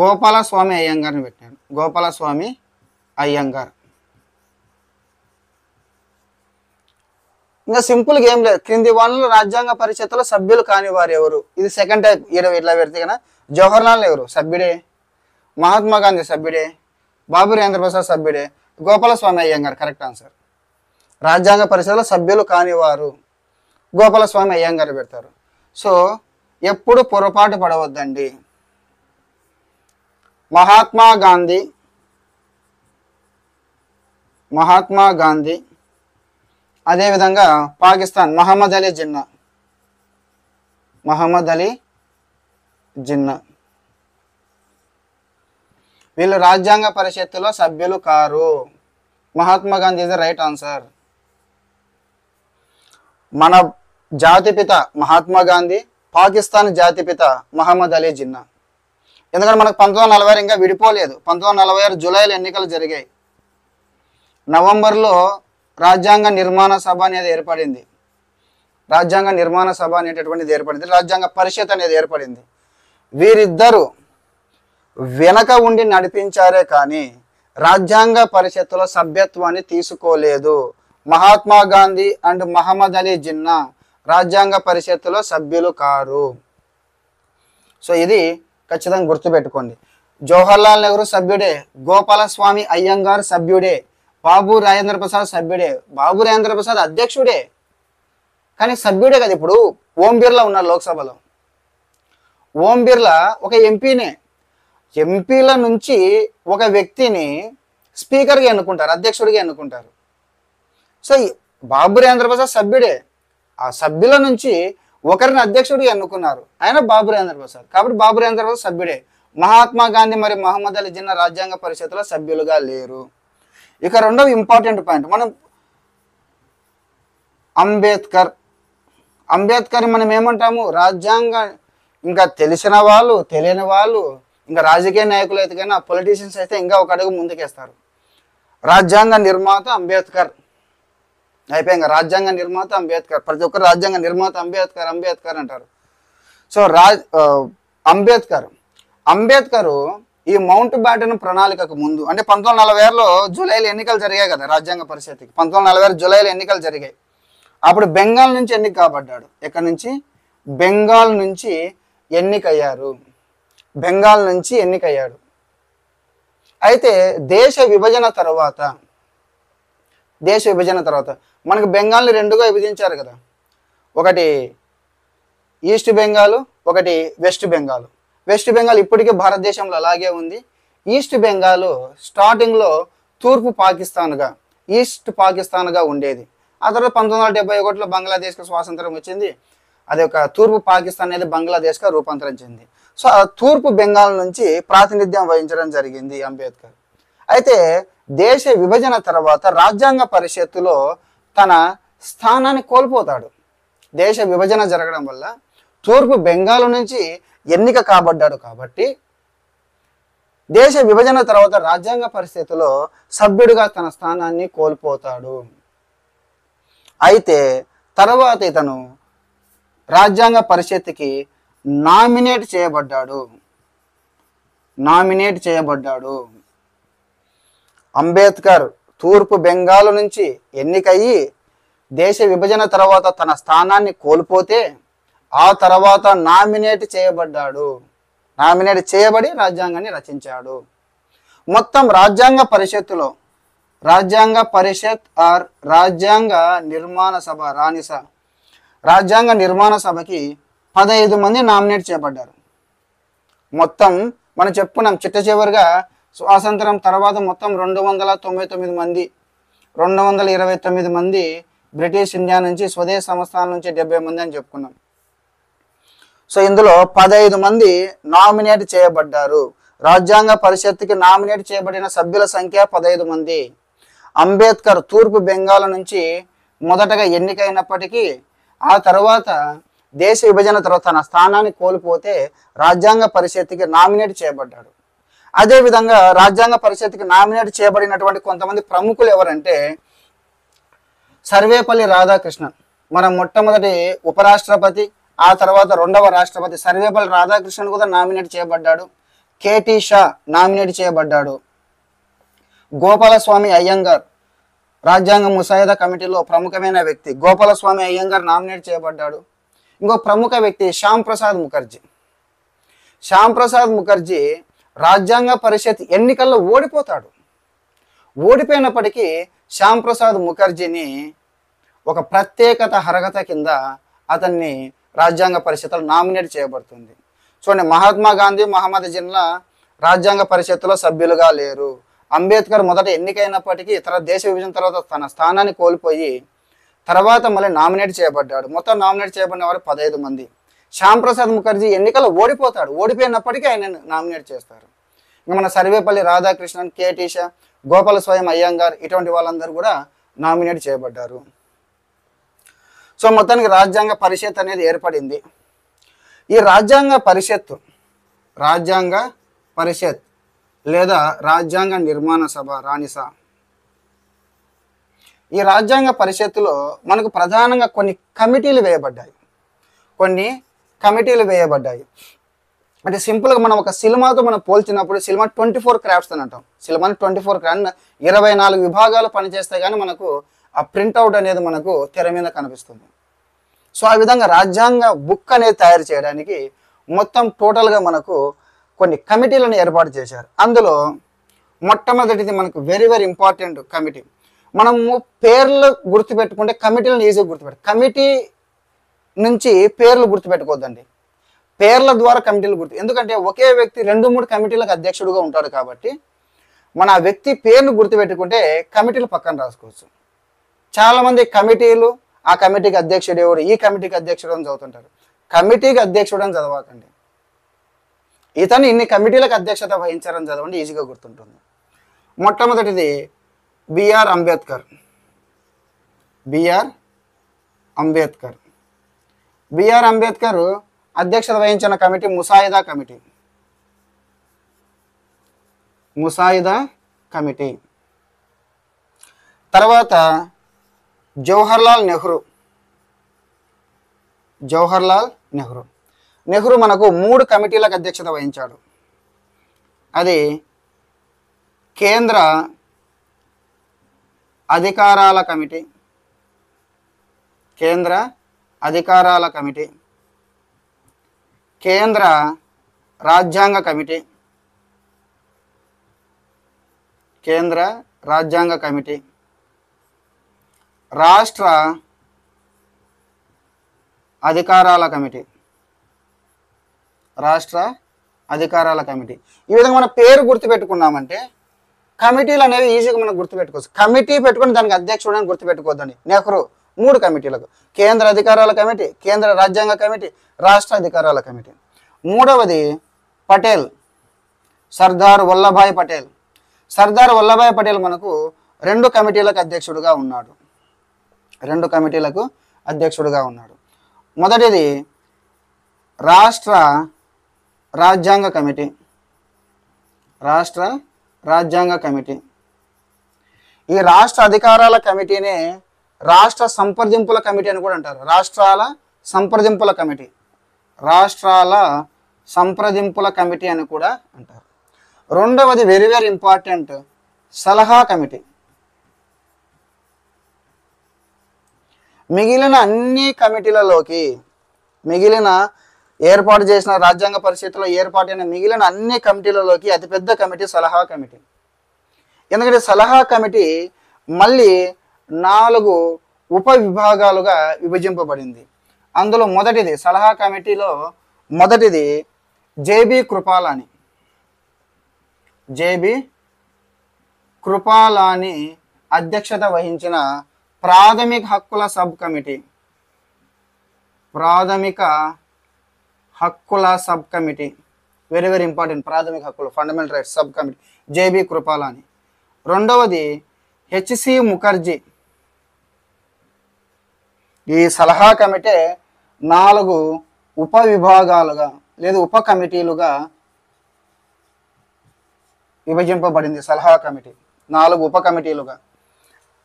గోపాలస్వామి అయ్యంగార్ని పెట్టాను. గోపాలస్వామి అయ్యంగార్. ఇంకా సింపుల్గా ఏం లేదు. క్రింది వాళ్ళలో రాజ్యాంగ పరిషత్తులో సభ్యులు కాని వారు ఎవరు? ఇది సెకండ్ టైప్. ఇట్లా పెడితే కన్నా జవహర్లాల్ నెహ్రూ సభ్యుడే, మహాత్మా గాంధీ సభ్యుడే, బాబు రాజేంద్ర ప్రసాద్ సభ్యుడే, గోపాలస్వామి అయ్యంగార్ కరెక్ట్ ఆన్సర్. రాజ్యాంగ పరిషత్తులో సభ్యులు కానివారు గోపాలస్వామి అయ్యంగారు పెడతారు. సో ఎప్పుడు పొరపాటు పడవద్దండి. మహాత్మా గాంధీ అదేవిధంగా పాకిస్తాన్ మహమ్మద్ అలీ జిన్నా వీళ్ళు రాజ్యాంగ పరిషత్తులో సభ్యులు car. Mahatma Gandhi is the right answer. మన జాతిపిత మహాత్మా గాంధీ, పాకిస్తాన్ జాతిపిత మహమ్మద్ అలీ జిన్నా. ఎందుకంటే మనకు 1940 ఇంకా విడిపోలేదు. 1946 జూలైలో ఎన్నికలు జరిగాయి. నవంబర్లో రాజ్యాంగ నిర్మాణ సభ అనేది ఏర్పడింది. రాజ్యాంగ నిర్మాణ సభ అనేటటువంటిది ఏర్పడింది. రాజ్యాంగ పరిషత్ అనేది ఏర్పడింది. వీరిద్దరూ వెనక ఉండి నడిపించారే కానీ రాజ్యాంగ పరిషత్తులో సభ్యత్వాన్ని తీసుకోలేదు. మహాత్మా గాంధీ అండ్ మహమ్మద్ అలీ జిన్నా రాజ్యాంగ పరిషత్తులో సభ్యులు కారు. సో ఇది ఖచ్చితంగా గుర్తుపెట్టుకోండి. జవహర్లాల్ నెహ్రూ సభ్యుడే, గోపాలస్వామి అయ్యంగార్ సభ్యుడే, బాబు రాజేంద్ర ప్రసాద్ సభ్యుడే, బాబు రాజేంద్ర ప్రసాద్ అధ్యక్షుడే, కానీ సభ్యుడే కదా. ఇప్పుడు ఓం బిర్లా ఉన్నారు లోక్సభలో, ఓం బిర్లా ఒక ఎంపీనే. ఎంపీల నుంచి ఒక వ్యక్తిని స్పీకర్గా ఎన్నుకుంటారు, అధ్యక్షుడిగా ఎన్నుకుంటారు. సో బాబు రాజేంద్ర ప్రసాద్ సభ్యుడే, ఆ సభ్యుల నుంచి ఒకరిని అధ్యక్షుడిగా ఎన్నుకున్నారు, ఆయన బాబు రాజేంద్ర ప్రసాద్. కాబట్టి బాబు రాజేంద్ర ప్రసాద్ సభ్యుడే. మహాత్మా గాంధీ మరి మహమ్మద్ అలీ జిన్నా రాజ్యాంగ పరిషత్తులో సభ్యులుగా లేరు. ఇక రెండవ ఇంపార్టెంట్ పాయింట్, మనం అంబేద్కర్ మనం ఏమంటాము, రాజ్యాంగ, ఇంకా తెలిసిన వాళ్ళు తెలియని వాళ్ళు, ఇంకా రాజకీయ నాయకులు అయితే కానీ పొలిటీషియన్స్ అయితే ఇంకా ఒక అడుగు ముందుకేస్తారు. రాజ్యాంగ నిర్మాత అంబేద్కర్ అయిపోయింది, రాజ్యాంగ నిర్మాత అంబేద్కర్. ప్రతి ఒక్కరు రాజ్యాంగ నిర్మాత అంబేద్కర్ అంబేద్కర్ అంటారు. సో అంబేద్కర్ ఈ మౌంట్ బ్యాటన్ ప్రణాళికకు ముందు, అంటే 1946లో జూలైలో ఎన్నికలు జరిగాయి కదా రాజ్యాంగ పరిషత్కి, 1946 జూలైలో ఎన్నికలు జరిగాయి. అప్పుడు బెంగాల్ నుంచి ఎన్నిక కాబడ్డాడు. ఎక్కడి నుంచి? బెంగాల్ నుంచి ఎన్నికయ్యారు, బెంగాల్ నుంచి ఎన్నికయ్యాడు. అయితే దేశ విభజన తర్వాత మనకు బెంగాల్ని రెండుగా విభజించారు కదా, ఒకటి ఈస్ట్ బెంగాల్, ఒకటి వెస్ట్ బెంగాల్. వెస్ట్ బెంగాల్ ఇప్పటికీ భారతదేశంలో అలాగే ఉంది. ఈస్ట్ బెంగాల్ స్టార్టింగ్లో తూర్పు పాకిస్తాన్గా, ఈస్ట్ పాకిస్తాన్గా ఉండేది. ఆ తర్వాత 1971లో బంగ్లాదేశ్కి స్వాతంత్రం వచ్చింది. అది ఒక తూర్పు పాకిస్తాన్ అనేది బంగ్లాదేశ్గా రూపాంతరం చెందింది. సో ఆ తూర్పు బెంగాల్ నుంచి ప్రాతినిధ్యం వహించడం జరిగింది అంబేద్కర్. అయితే దేశ విభజన తర్వాత రాజ్యాంగ పరిషత్తులో తన స్థానాన్ని కోల్పోతాడు. దేశ విభజన జరగడం వల్ల తూర్పు బెంగాల్ నుంచి ఎన్నిక కాబడ్డాడు. కాబట్టి దేశ విభజన తర్వాత రాజ్యాంగ పరిస్థితిలో సభ్యుడిగా తన స్థానాన్ని కోల్పోతాడు. అయితే తర్వాత ఇతను రాజ్యాంగ పరిషత్కి నామినేట్ చేయబడ్డాడు. అంబేద్కర్ తూర్పు బెంగాల్ నుంచి ఎన్నికయ్యి దేశ విభజన తర్వాత తన స్థానాన్ని కోల్పోతే ఆ తర్వాత నామినేట్ చేయబడి రాజ్యాంగాన్ని రచించాడు. మొత్తం రాజ్యాంగ పరిషత్ ఆర్ రాజ్యాంగ నిర్మాణ సభ, రానిసా రాజ్యాంగ నిర్మాణ సభకి 15 మంది నామినేట్ చేయబడ్డారు. మొత్తం మనం చెప్పుకున్నాం చిట్ట చివరిగా స్వాతంత్రం తర్వాత మొత్తం 229 మంది బ్రిటిష్ ఇండియా నుంచి, స్వదేశ సంస్థానం నుంచి 70 మంది అని చెప్పుకున్నాం. సో ఇందులో 15 మంది నామినేట్ చేయబడ్డారు. రాజ్యాంగ పరిషత్తుకి నామినేట్ చేయబడిన సభ్యుల సంఖ్య 15 మంది. అంబేద్కర్ తూర్పు బెంగాల్ నుంచి మొదటగా ఎన్నికైనప్పటికీ ఆ తర్వాత దేశ విభజన తర్వాత తన స్థానాన్ని కోల్పోతే రాజ్యాంగ పరిషత్తుకి నామినేట్ చేయబడ్డాడు. అదేవిధంగా రాజ్యాంగ పరిషత్తుకి నామినేట్ చేయబడినటువంటి కొంతమంది ప్రముఖులు ఎవరంటే సర్వేపల్లి రాధాకృష్ణన్, మన మొట్టమొదటి ఉపరాష్ట్రపతి, ఆ తర్వాత రెండవ రాష్ట్రపతి సర్వేపల్లి రాధాకృష్ణన్ కూడా నామినేట్ చేయబడ్డాడు. కేటీ షా నామినేట్ చేయబడ్డాడు. గోపాలస్వామి అయ్యంగార్ రాజ్యాంగ ముసాయిదా కమిటీలో ప్రముఖమైన వ్యక్తి గోపాలస్వామి అయ్యంగార్ నామినేట్ చేయబడ్డాడు. ఇంకో ప్రముఖ వ్యక్తి శ్యామ్ ప్రసాద్ ముఖర్జీ రాజ్యాంగ పరిషత్ ఎన్నికల్లో ఓడిపోతాడు. ఓడిపోయినప్పటికీ శ్యామ్ ప్రసాద్ ముఖర్జీని ఒక ప్రత్యేకత అర్హత కింద అతన్ని రాజ్యాంగ పరిషత్తులో నామినేట్ చేయబడుతుంది. చూడండి, మహాత్మా గాంధీ, మహమ్మద్ జిన్నా రాజ్యాంగ పరిషత్తులో సభ్యులుగా లేరు. అంబేద్కర్ మొదట ఎన్నికైనప్పటికీ దేశ విభజన తర్వాత తన స్థానాన్ని కోల్పోయి తర్వాత మళ్ళీ నామినేట్ చేయబడ్డాడు. మొత్తం నామినేట్ చేయబడిన వారు 15 మంది. శ్యామ్ ప్రసాద్ ముఖర్జీ ఎన్నికల్లో ఓడిపోతాడు. ఓడిపోయినప్పటికీ ఆయన నామినేట్ చేస్తారు. ఇంకా మన సర్వేపల్లి రాధాకృష్ణన్, కేటీ షా, గోపాలస్వామి అయ్యంగార్ ఇటువంటి వాళ్ళందరూ కూడా నామినేట్ చేయబడ్డారు. సో మొత్తానికి రాజ్యాంగ పరిషత్ అనేది ఏర్పడింది. ఈ రాజ్యాంగ పరిషత్ లేదా రాజ్యాంగ నిర్మాణ సభ, రానిసా, ఈ రాజ్యాంగ పరిషత్తులో మనకు ప్రధానంగా కొన్ని కమిటీలు వేయబడ్డాయి. అంటే సింపుల్గా మనం ఒక సినిమాతో మనం పోల్చినప్పుడు సినిమా 24 క్రాఫ్ట్స్ అని అంటాం. సినిమాని 24 క్రాఫ్ట్ 24 విభాగాలు పనిచేస్తే కానీ మనకు ఆ ప్రింట్అవుట్ అనేది మనకు తెర మీద కనిపిస్తుంది. సో ఆ విధంగా రాజ్యాంగ బుక్ అనేది తయారు చేయడానికి మొత్తం టోటల్గా మనకు కొన్ని కమిటీలను ఏర్పాటు చేశారు. అందులో మొట్టమొదటిది మనకు వెరీ వెరీ ఇంపార్టెంట్ కమిటీ. మనము పేర్లు గుర్తుపెట్టుకుంటే కమిటీలను ఈజీగా గుర్తుపెట్టాలి. కమిటీ నుంచి పేర్లు గుర్తుపెట్టుకోవద్దండి, పేర్ల ద్వారా కమిటీలు ఎందుకంటే ఒకే వ్యక్తి 2-3 కమిటీలకు అధ్యక్షుడుగా ఉంటాడు కాబట్టి మన ఆ వ్యక్తి పేరును గుర్తుపెట్టుకుంటే కమిటీలు పక్కన రాసుకోవచ్చు. చాలామంది కమిటీలు, ఆ కమిటీకి అధ్యక్షుడు ఎవడు, ఈ కమిటీకి అధ్యక్షుడు అని చదువుతుంటారు. కమిటీకి అధ్యక్షుడు అని చదవకండి, ఇతను ఇన్ని కమిటీలకు అధ్యక్షత వహించారని చదవండి, ఈజీగా గుర్తుంటుంది. మొట్టమొదటిది B R Ambedkar. B R Ambedkar B R Ambedkar అధ్యక్షత వహించిన కమిటీ ముసాయిదా కమిటీ. ముసాయిదా కమిటీ. తర్వాత జవహర్లాల్ నెహ్రూ. జవహర్లాల్ నెహ్రూ నెహ్రూ మనకు 3 కమిటీలకు అధ్యక్షత వహించాడు. అది కేంద్ర అధికారాల కమిటీ, కేంద్ర అధికారాల కమిటీ, కేంద్ర రాజ్యాంగ కమిటీ, కేంద్ర రాజ్యాంగ కమిటీ, రాష్ట్ర అధికారాల కమిటీ, రాష్ట్ర అధికారాల కమిటీ. ఈ విధంగా మన పేరు గుర్తుపెట్టుకున్నామంటే కమిటీలు అనేవి ఈజీగా మనం గుర్తుపెట్టుకోవచ్చు. కమిటీ పెట్టుకుని దానికి అధ్యక్షుడు అని గుర్తుపెట్టుకోవద్దండి. నెహ్రూ 3 కమిటీలకు, కేంద్ర అధికారాల కమిటీ, కేంద్ర రాజ్యాంగ కమిటీ, రాష్ట్ర అధికారాల కమిటీ. మూడవది పటేల్, సర్దార్ వల్లభాయ్ పటేల్. సర్దార్ వల్లభాయ్ పటేల్ మనకు 2 కమిటీలకు అధ్యక్షుడుగా ఉన్నాడు. 2 కమిటీలకు అధ్యక్షుడుగా ఉన్నాడు. మొదటిది రాష్ట్ర రాజ్యాంగ కమిటీ, రాష్ట్ర రాజ్యాంగ కమిటీ. ఈ రాష్ట్ర అధికారాల కమిటీనే రాష్ట్ర సంప్రదింపుల కమిటీ అని కూడా అంటారు. రాష్ట్రాల సంప్రదింపుల కమిటీ, రాష్ట్రాల సంప్రదింపుల కమిటీ అని కూడా అంటారు. రెండవది వెరీ వెరీ ఇంపార్టెంట్ సలహా కమిటీ. మిగిలిన అన్ని కమిటీలలోకి, మిగిలిన ఏర్పాటు చేసిన రాజ్యాంగ పరిషత్తులో ఏర్పాటైన మిగిలిన అన్ని కమిటీలలోకి అతిపెద్ద కమిటీ సలహా కమిటీ. ఎందుకంటే సలహా కమిటీ మళ్ళీ 4 ఉప విభాగాలుగా విభజింపబడింది. అందులో మొదటిది సలహా కమిటీలో మొదటిది జేబీ కృపాలాని. జేబీ కృపాలాని అధ్యక్షత వహించిన ప్రాథమిక హక్కుల సబ్ కమిటీ, ప్రాథమిక హక్కుల sub committee. Very very important, ప్రాథమిక హక్కులు, fundamental rights sub committee, JB Kripalani. రెండవది హెచ్సి ముఖర్జీ. ఈ సలహా కమిటీ 4 ఉప విభాగాలుగా లేదా ఉప కమిటీలుగా విభజింపబడింది. సలహా కమిటీ 4 ఉప కమిటీలుగా.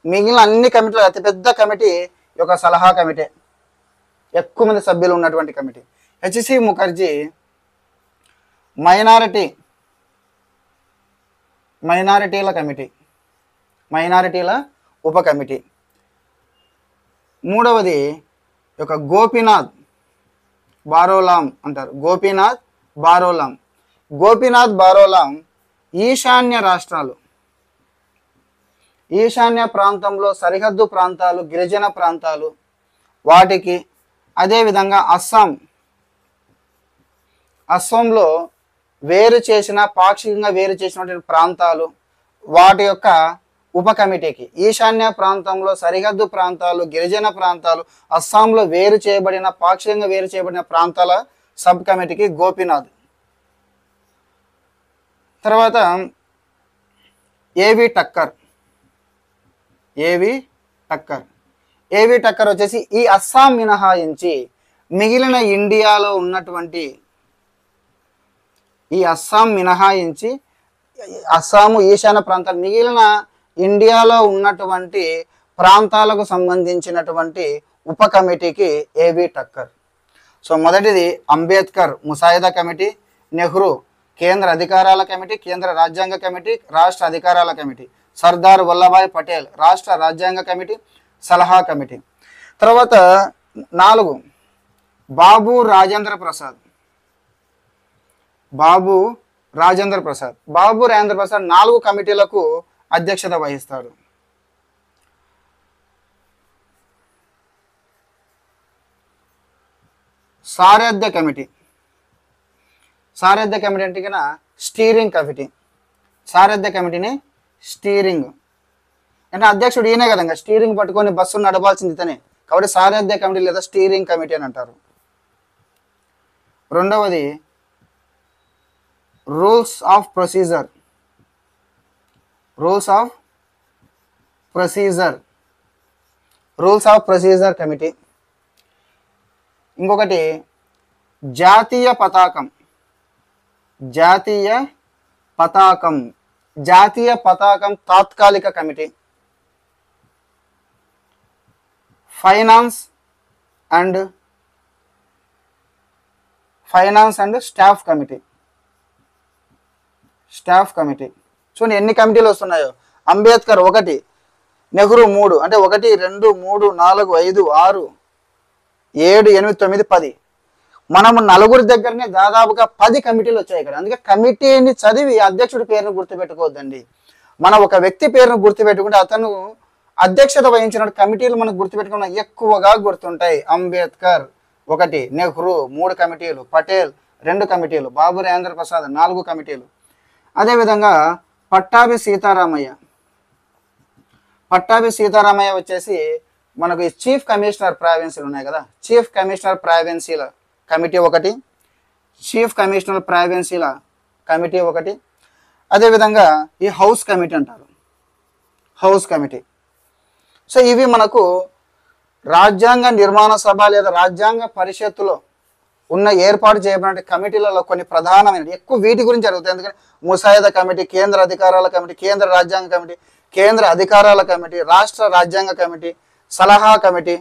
మిగిలిన అన్ని కమిటీలు అతిపెద్ద కమిటీ ఒక సలహా కమిటీ, ఎక్కువ మంది సభ్యులు ఉన్నటువంటి కమిటీ. హెచ్సి ముఖర్జీ మైనారిటీల కమిటీ, మైనారిటీల ఉప కమిటీ. మూడవది ఒక గోపీనాథ్ బారోలాం అంటారు. గోపీనాథ్ బారోలాం. గోపీనాథ్ బారోలాం ఈశాన్య రాష్ట్రాలు, ఈశాన్య ప్రాంతంలో సరిహద్దు ప్రాంతాలు, గిరిజన ప్రాంతాలు, వాటికి అదేవిధంగా అస్సాంలో పాక్షికంగా వేరు చేసినటువంటి ప్రాంతాలు, వాటి యొక్క ఉప కమిటీకి, ఈశాన్య ప్రాంతంలో సరిహద్దు ప్రాంతాలు, గిరిజన ప్రాంతాలు, అస్సాంలో పాక్షికంగా వేరు చేయబడిన ప్రాంతాల సబ్ కమిటీకి గోపీనాథ్. తర్వాత ఏవి టక్కర్. ఏవి టక్కర్ వచ్చేసి ఈ అస్సాం మినహాయించి మిగిలిన ఇండియాలో ఉన్నటువంటి, ఈ అస్సాం మినహాయించి అస్సాము ఈశాన్య ప్రాంతాలు మిగిలిన ఇండియాలో ఉన్నటువంటి ప్రాంతాలకు సంబంధించినటువంటి ఉప కమిటీకి ఏవి టక్కర్. సో మొదటిది అంబేద్కర్ ముసాయిదా కమిటీ, నెహ్రూ కేంద్ర అధికారాల కమిటీ, కేంద్ర రాజ్యాంగ కమిటీ, రాష్ట్ర అధికారాల కమిటీ, సర్దార్ వల్లభాయ్ పటేల్ రాష్ట్ర రాజ్యాంగ కమిటీ, సలహా కమిటీ. తర్వాత 4 బాబు రాజేంద్ర ప్రసాద్. బాబు రాజేంద్ర ప్రసాద్. బాబు రాజేంద్ర ప్రసాద్ 4 కమిటీలకు అధ్యక్షత వహిస్తాడు. సారథ్య కమిటీ. సారథ్య కమిటీ అంటే కన్నా స్టీరింగ్ కమిటీ. సారథ్య కమిటీని స్టీరింగ్ అంటే అధ్యక్షుడు ఈయనే కదంగా, స్టీరింగ్ పట్టుకొని బస్సును నడపాల్సింది ఇతనే, కాబట్టి సారథ్య కమిటీ లేదా స్టీరింగ్ కమిటీ అని అంటారు. రెండవది rules of procedure. Rules of procedure. Rules of procedure committee. ఇంకొకటి జాతీయ పతాకం. జాతీయ పతాకం. జాతీయ పతాకం తాత్కాలిక committee. Finance and staff committee. Staff committee. చూడండి ఎన్ని కమిటీలు వస్తున్నాయో. అంబేద్కర్ 1, నెహ్రూ 3, అంటే 1, 2, 3, 4, 5, 6, 7, 8, 9, 10. మనము నలుగురి దగ్గరనే దాదాపుగా 10 కమిటీలు వచ్చాయి ఇక్కడ. అందుకే కమిటీని చదివి అధ్యక్షుడి పేరును గుర్తుపెట్టుకోవద్దండి. మనం ఒక వ్యక్తి పేరును గుర్తుపెట్టుకుంటే అతను అధ్యక్షత వహించిన కమిటీలు మనకు గుర్తుపెట్టుకున్న ఎక్కువగా గుర్తుంటాయి. అంబేద్కర్ 1, నెహ్రూ 3 కమిటీలు, పటేల్ 2 కమిటీలు, బాబు రాజేంద్ర ప్రసాద్ 4 కమిటీలు. అదేవిధంగా పట్టాభి సీతారామయ్య. పట్టాభి సీతారామయ్య వచ్చేసి మనకు ఈ చీఫ్ కమిషనర్ ప్రావిన్సీలు ఉన్నాయి కదా, చీఫ్ కమిషనర్ ప్రావిన్సీల కమిటీ 1, చీఫ్ కమిషనర్ ప్రావిన్సీల కమిటీ 1. అదేవిధంగా ఈ హౌస్ కమిటీ అంటారు, హౌస్ కమిటీ. సో ఇవి మనకు రాజ్యాంగ నిర్మాణ సభ లేదా రాజ్యాంగ పరిషత్తులో ఉన్న ఏర్పాటు చేయబడిన కమిటీలలో కొన్ని ప్రధానమైన ఎక్కువ వీటి గురించి జరుగుతాయి. ఎందుకంటే ముసాయిదా కమిటీ, కేంద్ర అధికారాల కమిటీ, కేంద్ర రాజ్యాంగ కమిటీ, కేంద్ర అధికారాల కమిటీ, రాష్ట్ర రాజ్యాంగ కమిటీ, సలహా కమిటీ.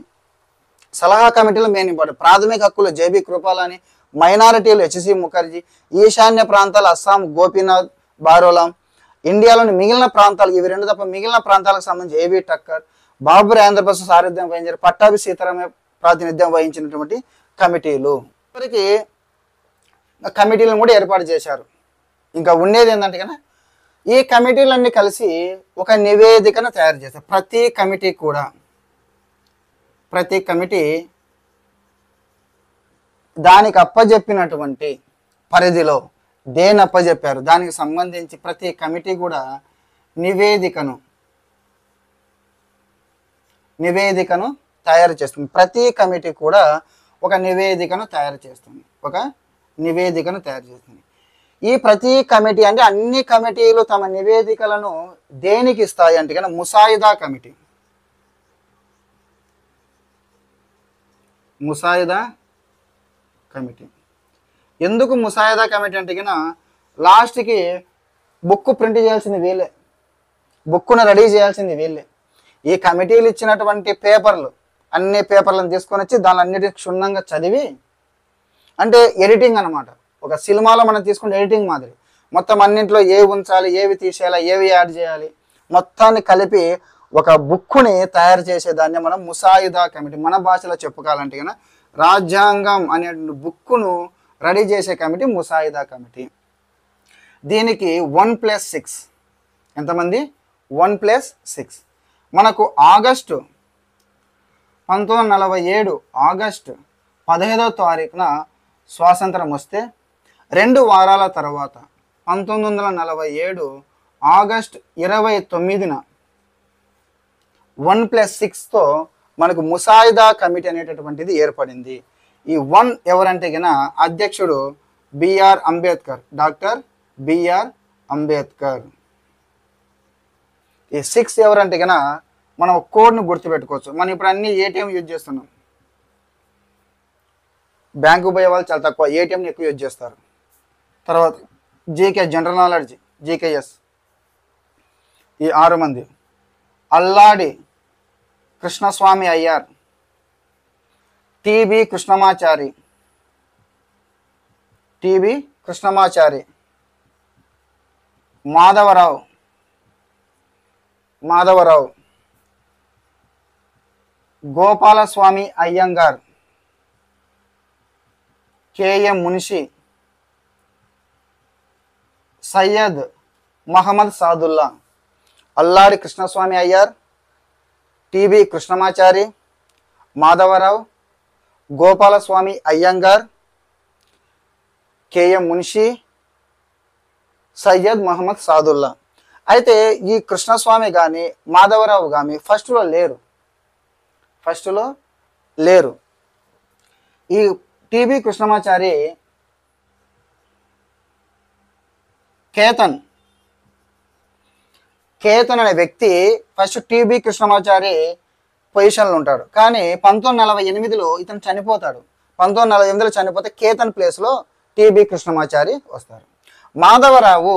సలహా కమిటీలో మెయిన్ ఇంపార్టెంట్. ప్రాథమిక హక్కులు జేబీ కృపాలాని, మైనారిటీలు హెచ్సి ముఖర్జీ, ఈశాన్య ప్రాంతాలు అస్సాం గోపీనాథ్ బారోలాం, ఇండియాలోని మిగిలిన ప్రాంతాలు ఇవి 2 తప్ప మిగిలిన ప్రాంతాలకు సంబంధించి ఏబీ టక్కర్, బాబు రాజేంద్ర ప్రసాద్ సారథ్యం వహించారు, పట్టాభి సీతారామయ్య ప్రాతినిధ్యం వహించినటువంటి కమిటీలు. ఇప్పటికీ కమిటీలను కూడా ఏర్పాటు చేశారు. ఇంకా ఉండేది ఏంటంటే కన్నా ఈ కమిటీలన్నీ కలిసి ఒక నివేదికను తయారు చేస్తారు. ప్రతి కమిటీ దానికి అప్పజెప్పినటువంటి పరిధిలో దేని అప్పజెప్పారు దానికి సంబంధించి ప్రతి కమిటీ కూడా నివేదికను తయారు చేస్తుంది. ప్రతి కమిటీ కూడా ఒక నివేదికను తయారు చేస్తుంది. ఈ ప్రతి కమిటీ అంటే అన్ని కమిటీలు తమ నివేదికలను దేనికి ఇస్తాయి అంటే కన్నా ముసాయిదా కమిటీ. ముసాయిదా కమిటీ. ఎందుకు ముసాయిదా కమిటీ అంటే కన్నా లాస్ట్కి బుక్ ప్రింట్ చేయాల్సింది వీళ్ళే, బుక్ను రెడీ చేయాల్సింది వీళ్ళే. ఈ కమిటీలు ఇచ్చినటువంటి పేపర్లు అన్ని పేపర్లను తీసుకొని వచ్చి దాని అన్నిటిని క్షుణ్ణంగా చదివి, అంటే ఎడిటింగ్ అనమాట. ఒక సినిమాలో మనం తీసుకుంటే ఎడిటింగ్ మాదిరి మొత్తం అన్నింటిలో ఏవి ఉంచాలి, ఏవి తీసేయాలి, ఏవి యాడ్ చేయాలి మొత్తాన్ని కలిపి ఒక బుక్కుని తయారు చేసేదాన్ని మనం ముసాయిదా కమిటీ. మన భాషలో చెప్పుకోవాలంటే కన్నా రాజ్యాంగం అనే బుక్కును రెడీ చేసే కమిటీ ముసాయిదా కమిటీ. దీనికి 1+6 ఎంతమంది? 1+6. మనకు ఆగస్టు 1947 ఆగస్టు 15వ తారీఖున స్వాతంత్రం వస్తే 2 వారాల తర్వాత 1947 ఆగస్టు 29న 1+6తో మనకు ముసాయిదా కమిటీ అనేటటువంటిది ఏర్పడింది. ఈ 1 ఎవరంటే గన అధ్యక్షుడు B R Ambedkar, doctor B R Ambedkar. ఈ 6 ఎవరంటే గన మనం కోడ్ను గుర్తుపెట్టుకోవచ్చు. మనం ఇప్పుడు అన్ని ఏటీఎం యూజ్ చేస్తున్నాం, బ్యాంకు పోయే వాళ్ళు చాలా తక్కువ ఏటీఎంని ఎక్కువ యూజ్ చేస్తారు. తర్వాత జీకే జనరల్ నాలెడ్జ్ జీకేఎస్ ఈ 6 మంది. అల్లాడి కృష్ణస్వామి అయ్యార్, టిబి కృష్ణమాచారి, మాధవరావు, గోపాలస్వామి అయ్యంగార్, కేఎం మునిషి, సయ్యద్ మహమ్మద్ సాదుల్లా, అల్లాడి కృష్ణస్వామి అయ్యర్, టిబి కృష్ణమాచారి, మాధవరావు, గోపాలస్వామి అయ్యంగార్, కేఎం మున్షి, సయ్యద్ మహమ్మద్ సాదుల్లా. అయితే ఈ కృష్ణస్వామి కానీ మాధవరావు కానీ ఫస్ట్లో లేరు. ఈ టిబి కృష్ణమాచారి కేతన్ అనే వ్యక్తి ఫస్ట్ టిబి కృష్ణమాచారి పొజిషన్లో ఉంటాడు. కానీ 1948లో ఇతను చనిపోతాడు. 1948లో చనిపోతే కేతన్ ప్లేస్లో టిబి కృష్ణమాచారి వస్తారు. మాధవరావు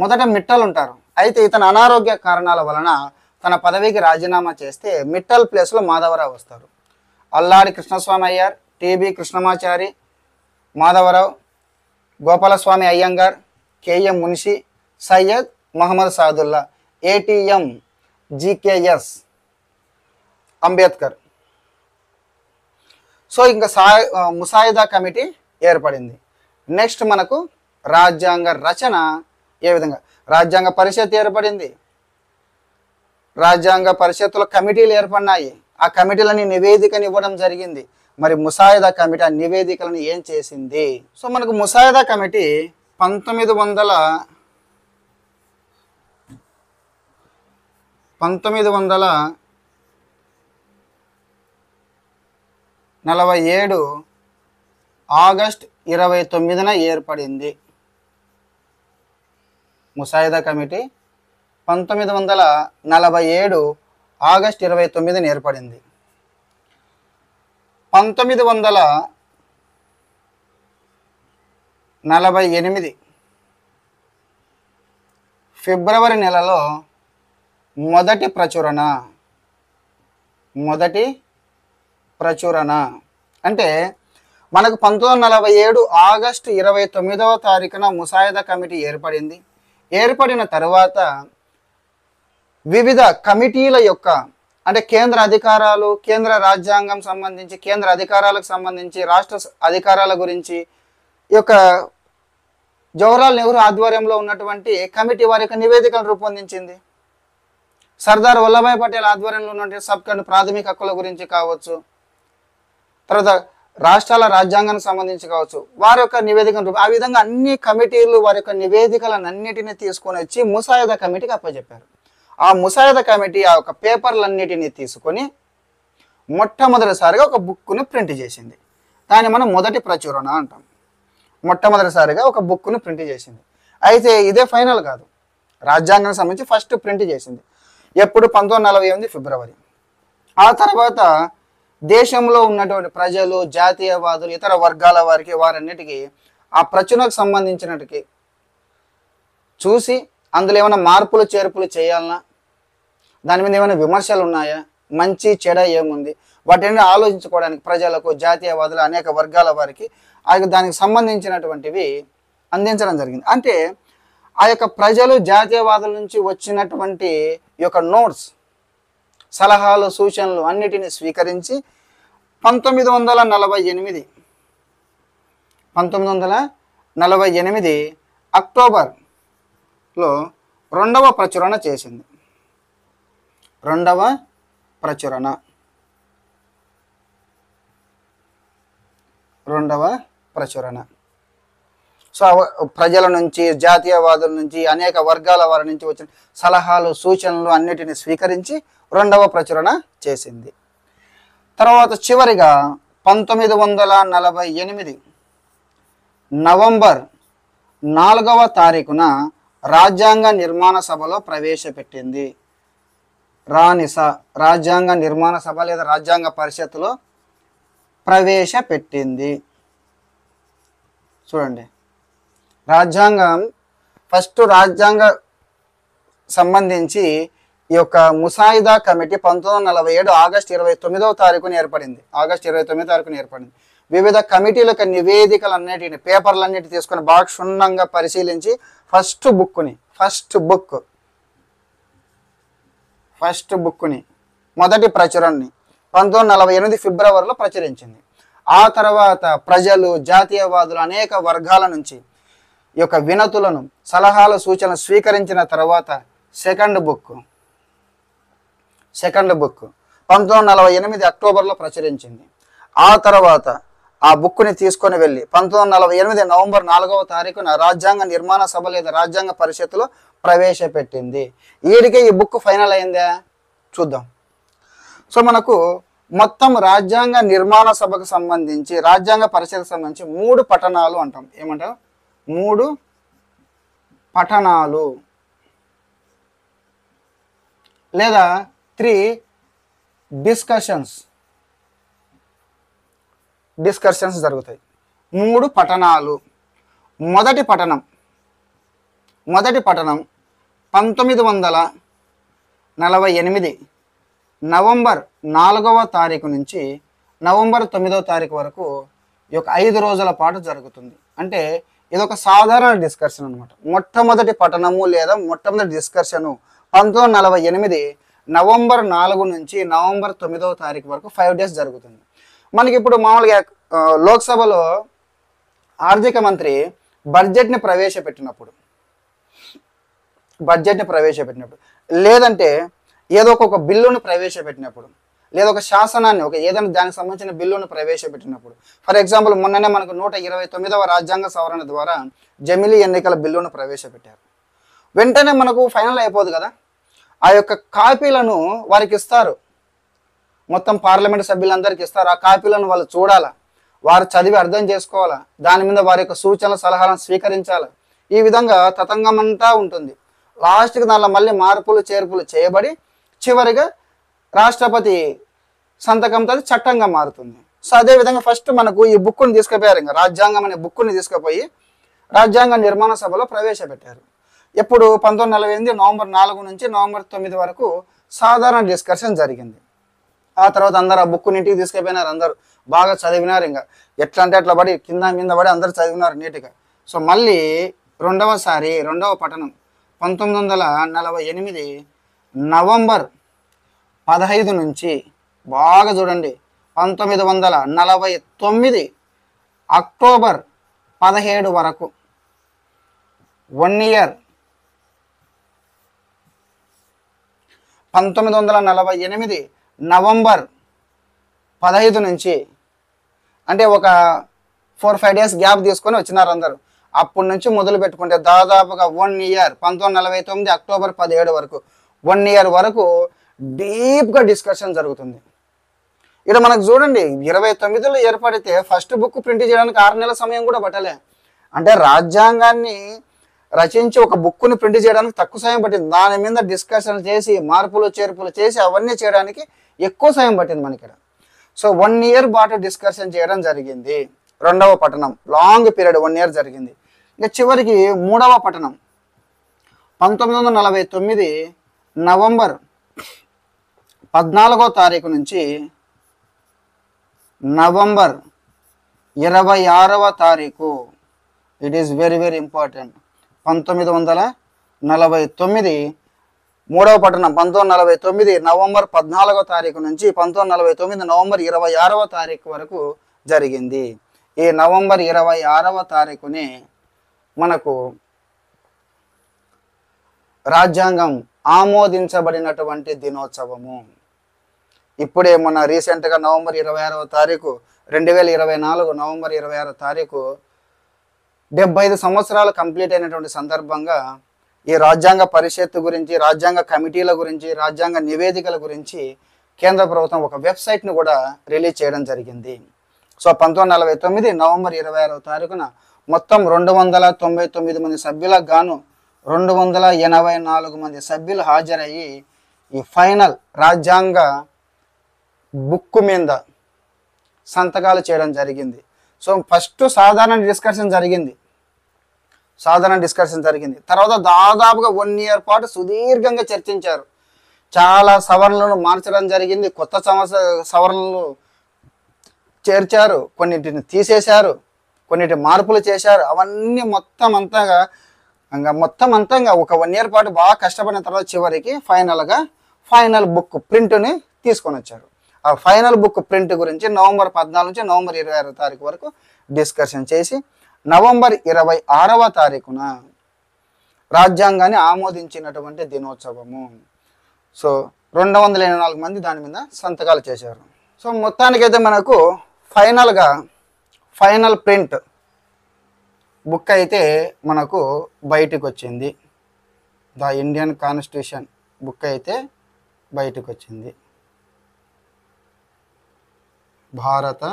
మొదట మిట్టల్ ఉంటారు. అయితే ఇతను అనారోగ్య కారణాల వలన తన పదవికి రాజీనామా చేస్తే మిట్టల్ ప్లేస్లో మాధవరావు వస్తారు. Alladi Krishnaswami Ayyar, TB Krishnamachari, Madhavarao, Gopalaswami Ayyangar, KM Munshi, Syed Mohammad Saadulla, ATM, GKS, Ambedkar. So ఇంకా ముసాయిదా కమిటీ ఏర్పడింది. నెక్స్ట్ మనకు రాజ్యాంగ రచన ఏ విధంగా, రాజ్యాంగ పరిషత్ ఏర్పడింది. రాజ్యాంగ పరిషత్తులో కమిటీలు ఏర్పడినాయి. ఆ కమిటీలని నివేదికని ఇవ్వడం జరిగింది. మరి ముసాయిదా కమిటీ ఆ నివేదికలను ఏం చేసింది? సో మనకు ముసాయిదా కమిటీ 1947 ఆగస్ట్ 29న ఏర్పడింది. ముసాయిదా కమిటీ 1947 ఆగస్ట్ 29న ఏర్పడింది. 1948 ఫిబ్రవరి నెలలో మొదటి ప్రచురణ అంటే మనకు 1947 ఆగస్టు 29వ తారీఖున ముసాయిదా కమిటీ ఏర్పడింది. ఏర్పడిన తర్వాత వివిధ కమిటీల యొక్క అంటే కేంద్ర అధికారాలు, కేంద్ర రాజ్యాంగం సంబంధించి, కేంద్ర అధికారాలకు సంబంధించి, రాష్ట్ర అధికారాల గురించి ఈ యొక్క జవహర్లాల్ నెహ్రూ ఆధ్వర్యంలో ఉన్నటువంటి కమిటీ వారి యొక్క నివేదికను రూపొందించింది. సర్దార్ వల్లభాయ్ పటేల్ ఆధ్వర్యంలో ఉన్నటువంటి సబ్ కమిటీ ప్రాథమిక హక్కుల గురించి కావచ్చు, తర్వాత రాష్ట్రాల రాజ్యాంగానికి సంబంధించి కావచ్చు, వారి యొక్క నివేదికను ఆ విధంగా అన్ని కమిటీలు వారి యొక్క నివేదికలను అన్నిటినీ తీసుకొని వచ్చి ముసాయిదా కమిటీకి అప్పచెప్పారు. ఆ ముసాయిదా కమిటీ ఆ యొక్క పేపర్లన్నిటినీ తీసుకొని మొట్టమొదటిసారిగా ఒక బుక్ను ప్రింట్ చేసింది. దాన్ని మనం మొదటి ప్రచురణ అంటాం. మొట్టమొదటిసారిగా ఒక బుక్ను ప్రింట్ చేసింది. అయితే ఇదే ఫైనల్ కాదు, రాజ్యాంగానికి సంబంధించి ఫస్ట్ ప్రింట్ చేసింది ఎప్పుడు 1948 ఫిబ్రవరి. ఆ తర్వాత దేశంలో ఉన్నటువంటి ప్రజలు, జాతీయవాదులు, ఇతర వర్గాల వారికి వారన్నిటికీ ఆ ప్రచురణకు సంబంధించినట్టుకి చూసి అందులో ఏమైనా మార్పులు చేర్పులు చేయాలన్నా, దాని మీద ఏమైనా విమర్శలు ఉన్నాయా, మంచి చెడ ఏముంది, వాటిని ఆలోచించుకోవడానికి ప్రజలకు, జాతీయవాదులు, అనేక వర్గాల వారికి దానికి సంబంధించినటువంటివి అందించడం జరిగింది. అంటే ఆ యొక్క ప్రజలు, జాతీయవాదుల నుంచి వచ్చినటువంటి ఈ యొక్క నోట్స్, సలహాలు, సూచనలు అన్నిటిని స్వీకరించి 1948 అక్టోబర్లో రెండవ ప్రచురణ చేసింది. రెండవ ప్రచురణ. సో ప్రజల నుంచి, జాతీయవాదుల నుంచి, అనేక వర్గాల వారి నుంచి వచ్చిన సలహాలు, సూచనలు అన్నిటిని స్వీకరించి రెండవ ప్రచురణ చేసింది. తర్వాత చివరిగా 1948 నవంబర్ 4వ తారీఖున రాజ్యాంగ నిర్మాణ సభలో ప్రవేశపెట్టింది. రాజ్యాంగ నిర్మాణ సభ లేదా రాజ్యాంగ పరిషత్తులో ప్రవేశపెట్టింది. చూడండి, రాజ్యాంగం ఫస్ట్ రాజ్యాంగ సంబంధించి ఈ యొక్క ముసాయిదా కమిటీ 1947 ఆగస్టు 29వ తారీఖున ఏర్పడింది. వివిధ కమిటీల యొక్క నివేదికలన్నిటిని, పేపర్లన్నిటి తీసుకొని బాగా క్షుణ్ణంగా పరిశీలించి ఫస్ట్ బుక్ని మొదటి ప్రచురణని 1948 ఫిబ్రవరిలో ప్రచురించింది. ఆ తర్వాత ప్రజలు, జాతీయవాదులు అనేక వర్గాల నుంచి ఈ యొక్క వినతులను, సలహాల సూచనలు స్వీకరించిన తర్వాత సెకండ్ బుక్ 1948 అక్టోబర్లో ప్రచురించింది. ఆ తర్వాత ఆ బుక్ని తీసుకొని వెళ్ళి 1948 నవంబర్ 4వ తారీఖున రాజ్యాంగ నిర్మాణ సభ లేదా రాజ్యాంగ పరిషత్తులో ప్రవేశపెట్టింది. ఈడికే ఈ బుక్ ఫైనల్ అయిందా చూద్దాం. సో మనకు మొత్తం రాజ్యాంగ నిర్మాణ సభకు సంబంధించి, రాజ్యాంగ పరిషత్కు సంబంధించి 3 పఠనాలు అంటాం. ఏమంటాం? 3 పఠనాలు లేదా 3 డిస్కషన్స్ జరుగుతాయి. 3 పఠనాలు. మొదటి పఠనం 1948 నవంబర్ 4వ తారీఖు నుంచి నవంబర్ 9వ తారీఖు వరకు ఈ యొక్క 5 రోజుల పాటు జరుగుతుంది. అంటే ఇదొక సాధారణ డిస్కషన్ అనమాట. మొట్టమొదటి పఠనము లేదా మొట్టమొదటి డిస్కషను 1948 నవంబర్ 4 నుంచి నవంబర్ 9వ తారీఖు వరకు 5 డేస్ జరుగుతుంది. మనకి ఇప్పుడు మామూలుగా లోక్సభలో ఆర్థిక మంత్రి బడ్జెట్ని ప్రవేశపెట్టినప్పుడు లేదంటే ఏదో ఒక బిల్లును ప్రవేశపెట్టినప్పుడు, లేదా ఒక శాసనాన్ని, ఏదైనా దానికి సంబంధించిన బిల్లును ప్రవేశపెట్టినప్పుడు, ఫర్ ఎగ్జాంపుల్ మొన్ననే మనకు 129వ రాజ్యాంగ సవరణ ద్వారా జమిలీ ఎన్నికల బిల్లును ప్రవేశపెట్టారు. వెంటనే మనకు ఫైనల్ అయిపోదు కదా, ఆ యొక్క కాపీలను వారికి ఇస్తారు, మొత్తం పార్లమెంట్ సభ్యులందరికీ ఇస్తారు. ఆ కాపీలను వాళ్ళు చూడాలా, వారు చదివి అర్థం చేసుకోవాలా, దాని మీద వారి యొక్క సూచనల సలహాలను స్వీకరించాలి. ఈ విధంగా తతంగమంతా ఉంటుంది. లాస్ట్కి దానిలో మళ్ళీ మార్పులు చేర్పులు చేయబడి చివరిగా రాష్ట్రపతి సంతకంతో చట్టంగా మారుతుంది. సో అదేవిధంగా ఫస్ట్ మనకు ఈ బుక్ని తీసుకుపోయారు, ఇంకా రాజ్యాంగం అనే బుక్ని తీసుకుపోయి రాజ్యాంగ నిర్మాణ సభలో ప్రవేశపెట్టారు. ఎప్పుడు 1948 నవంబర్ 4 నుంచి నవంబర్ 9 వరకు సాధారణ డిస్కషన్ జరిగింది. ఆ తర్వాత అందరు ఆ బుక్ని ఇంటికి తీసుకుపోయినారు, అందరూ బాగా చదివినారు. ఇంకా ఎట్లా అంటే అట్లా పడి కింద మీద పడి అందరు చదివినారు నీట్గా. సో మళ్ళీ రెండవ పఠనం 1948 నవంబర్ 15 నుంచి బాగా చూడండి 1949 అక్టోబర్ 17 వరకు 1 ఇయర్. 1948 నవంబర్ 15 నుంచి అంటే ఒక 4-5 డేస్ గ్యాప్ తీసుకొని వచ్చినారు అందరూ. అప్పటి నుంచి మొదలు పెట్టుకుంటే దాదాపుగా 1 ఇయర్ 1949 అక్టోబర్ 17 వరకు 1 ఇయర్ వరకు డీప్గా డిస్కషన్ జరుగుతుంది. ఇక్కడ మనకు చూడండి 29లో ఏర్పడితే ఫస్ట్ బుక్ ప్రింట్ చేయడానికి 6 నెలల సమయం కూడా పట్టలే. అంటే రాజ్యాంగాన్ని రచించి ఒక బుక్ని ప్రింట్ చేయడానికి తక్కువ సమయం పట్టింది. దాని మీద డిస్కషన్ చేసి మార్పులు చేర్పులు చేసి అవన్నీ చేయడానికి ఎక్కువ సమయం పట్టింది మనకి ఇక్కడ. సో 1 ఇయర్ పాటు డిస్కషన్ చేయడం జరిగింది. రెండవ పఠనం లాంగ్ పీరియడ్ 1 ఇయర్ జరిగింది. ఇంకా చివరికి మూడవ పఠనం 1949 నవంబర్ 14వ తారీఖు నుంచి నవంబర్ 26వ తారీఖు. It is very very important. 1949 మూడవ పట్టణం 1949 నవంబర్ 14వ తారీఖు నుంచి 1949 నవంబర్ 26వ తారీఖు వరకు జరిగింది. ఈ నవంబర్ 26వ తారీఖుని మనకు రాజ్యాంగం ఆమోదించబడినటువంటి దినోత్సవము. ఇప్పుడే మొన్న రీసెంట్గా నవంబర్ 26వ తారీఖు 2024 నవంబర్ 26వ తారీఖు 75 సంవత్సరాలు కంప్లీట్ అయినటువంటి సందర్భంగా ఈ రాజ్యాంగ పరిషత్తు గురించి, రాజ్యాంగ కమిటీల గురించి, రాజ్యాంగ నివేదికల గురించి కేంద్ర ప్రభుత్వం ఒక వెబ్సైట్ను కూడా రిలీజ్ చేయడం జరిగింది. సో 1949 నవంబర్ 26వ తారీఖున మొత్తం 299 మంది సభ్యులకు గాను 284 మంది సభ్యులు హాజరయ్యి ఈ ఫైనల్ రాజ్యాంగ బుక్ మీద సంతకాలు చేయడం జరిగింది. సో ఫస్ట్ సాధారణ డిస్కషన్ జరిగింది. తర్వాత దాదాపుగా 1 ఇయర్ పాటు సుదీర్ఘంగా చర్చించారు. చాలా సవరణలను మార్చడం జరిగింది, కొత్త సవరణలు చేర్చారు, కొన్నిటిని తీసేశారు, కొన్నిటి మార్పులు చేశారు. అవన్నీ మొత్తం అంతా ఒక 1 ఇయర్ పాటు బాగా కష్టపడిన తర్వాత చివరికి ఫైనల్ బుక్ ప్రింట్ని తీసుకొని వచ్చారు. ఆ ఫైనల్ బుక్ ప్రింట్ గురించి నవంబర్ 14 నుంచి నవంబర్ 26వ తారీఖు వరకు డిస్కషన్ చేసి నవంబర్ 26వ తారీఖున రాజ్యాంగాన్ని ఆమోదించినటువంటి దినోత్సవము. సో 284 మంది దాని మీద సంతకాలు చేశారు. సో మొత్తానికైతే మనకు ఫైనల్ ప్రింట్ బుక్ అయితే మనకు బయటకు వచ్చింది. ద ఇండియన్ కాన్స్టిట్యూషన్ బుక్ అయితే బయటకు వచ్చింది. భారత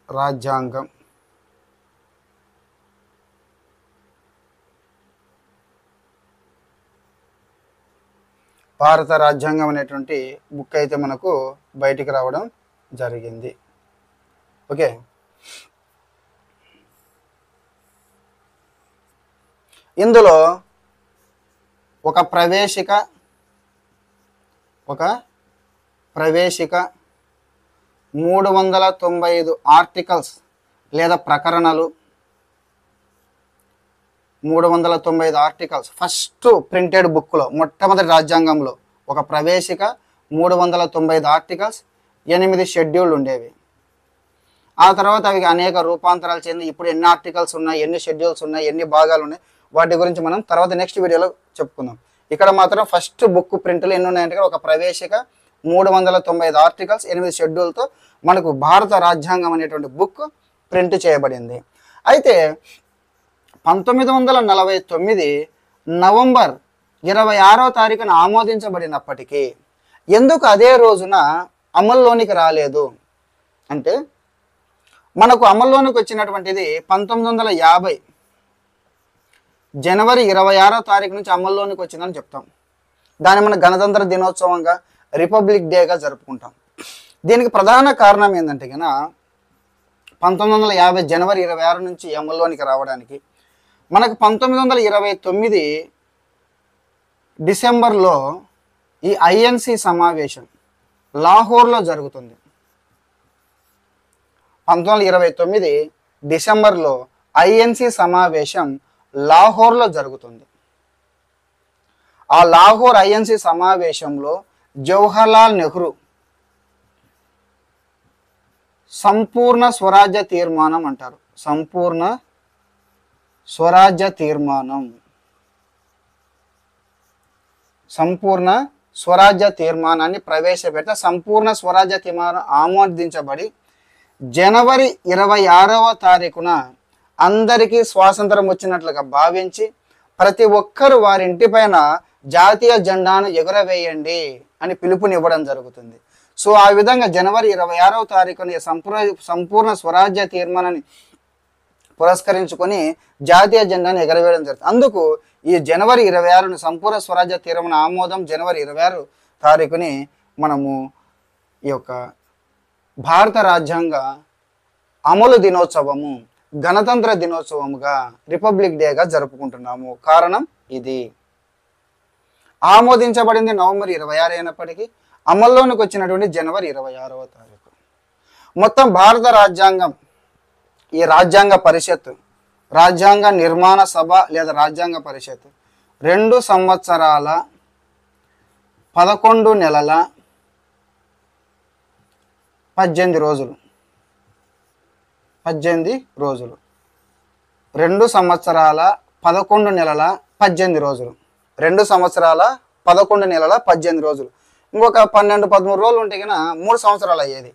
రాజ్యాంగం అనేటువంటి బుక్ అయితే మనకు బయటికి రావడం జరిగింది. ఓకే, ఇందులో ఒక ప్రవేశిక 395 ఆర్టికల్స్ లేదా ప్రకరణలు, 395 ఆర్టికల్స్ ఫస్ట్ ప్రింటెడ్ బుక్లో మొట్టమొదటి రాజ్యాంగంలో ఒక ప్రవేశిక 395 ఆర్టికల్స్ 8 షెడ్యూల్ ఉండేవి. ఆ తర్వాత అవి అనేక రూపాంతరాలు చెంది ఇప్పుడు ఎన్ని ఆర్టికల్స్ ఉన్నాయి, ఎన్ని షెడ్యూల్స్ ఉన్నాయి, ఎన్ని భాగాలు ఉన్నాయి, వాటి గురించి మనం తర్వాత నెక్స్ట్ వీడియోలో చెప్పుకుందాం. ఇక్కడ మాత్రం ఫస్ట్ బుక్ ప్రింట్లు ఎన్ని ఉన్నాయంటే ఒక ప్రవేశిక 395 ఆర్టికల్స్ 8 షెడ్యూల్తో మనకు భారత రాజ్యాంగం అనేటువంటి బుక్ ప్రింట్ చేయబడింది. అయితే 1949 నవంబర్ 26వ తారీఖున ఆమోదించబడినప్పటికీ ఎందుకు అదే రోజున అమల్లోనికి రాలేదు అంటే, మనకు అమల్లోనికి వచ్చినటువంటిది 1950 జనవరి 26వ తారీఖు నుంచి అమల్లోనికి వచ్చిందని చెప్తాం. దాన్ని మన గణతంత్ర దినోత్సవంగా, రిపబ్లిక్ డేగా జరుపుకుంటాం. దీనికి ప్రధాన కారణం ఏంటంటే కన్నా 1950 జనవరి 26 నుంచి అమల్లోనికి రావడానికి మనకు 1929 డిసెంబర్లో ఈ ఐఎన్సి సమావేశం లాహోర్లో జరుగుతుంది. 1929 డిసెంబర్లో ఐఎన్సి సమావేశం లాహోర్లో జరుగుతుంది. ఆ లాహోర్ ఐఎన్సి సమావేశంలో జవహర్లాల్ నెహ్రూ సంపూర్ణ స్వరాజ్య తీర్మానం అంటారు. సంపూర్ణ స్వరాజ్య తీర్మానాన్ని ప్రవేశపెట్ట సంపూర్ణ స్వరాజ్య తీర్మానం ఆమోదించబడి జనవరి 26వ తారీఖున అందరికీ స్వాతంత్రం వచ్చినట్లుగా భావించి ప్రతి ఒక్కరు వారి ఇంటిపైన జాతీయ జెండాను ఎగురవేయండి అని పిలుపునివ్వడం జరుగుతుంది. సో ఆ విధంగా జనవరి 26వ తారీఖున సంపూర్ణ స్వరాజ్య తీర్మానాన్ని పురస్కరించుకొని జాతీయ జెండాను ఎగరవేయడం జరుగుతుంది. అందుకు ఈ జనవరి 26ను సంపూర్ణ స్వరాజ్య తీర్మాన ఆమోదం జనవరి 26 తారీఖుని మనము ఈ యొక్క భారత రాజ్యాంగ అమలు దినోత్సవము, గణతంత్ర దినోత్సవముగా, రిపబ్లిక్ డేగా జరుపుకుంటున్నాము. కారణం ఇది. ఆమోదించబడింది నవంబర్ 26 అయినప్పటికీ అమల్లోనికి వచ్చినటువంటి జనవరి 26వ తారీఖు. మొత్తం భారత రాజ్యాంగం, ఈ రాజ్యాంగ పరిషత్, రాజ్యాంగ నిర్మాణ సభ లేదా రాజ్యాంగ పరిషత్ 2 సంవత్సరాల 11 నెలల 18 రోజులు 2 సంవత్సరాల 11 నెలల 18 రోజులు 2 సంవత్సరాల 11 నెలల 18 రోజులు. ఇంకొక 12-13 రోజులు ఉంటే కన్నా 3 సంవత్సరాలు అయ్యేది.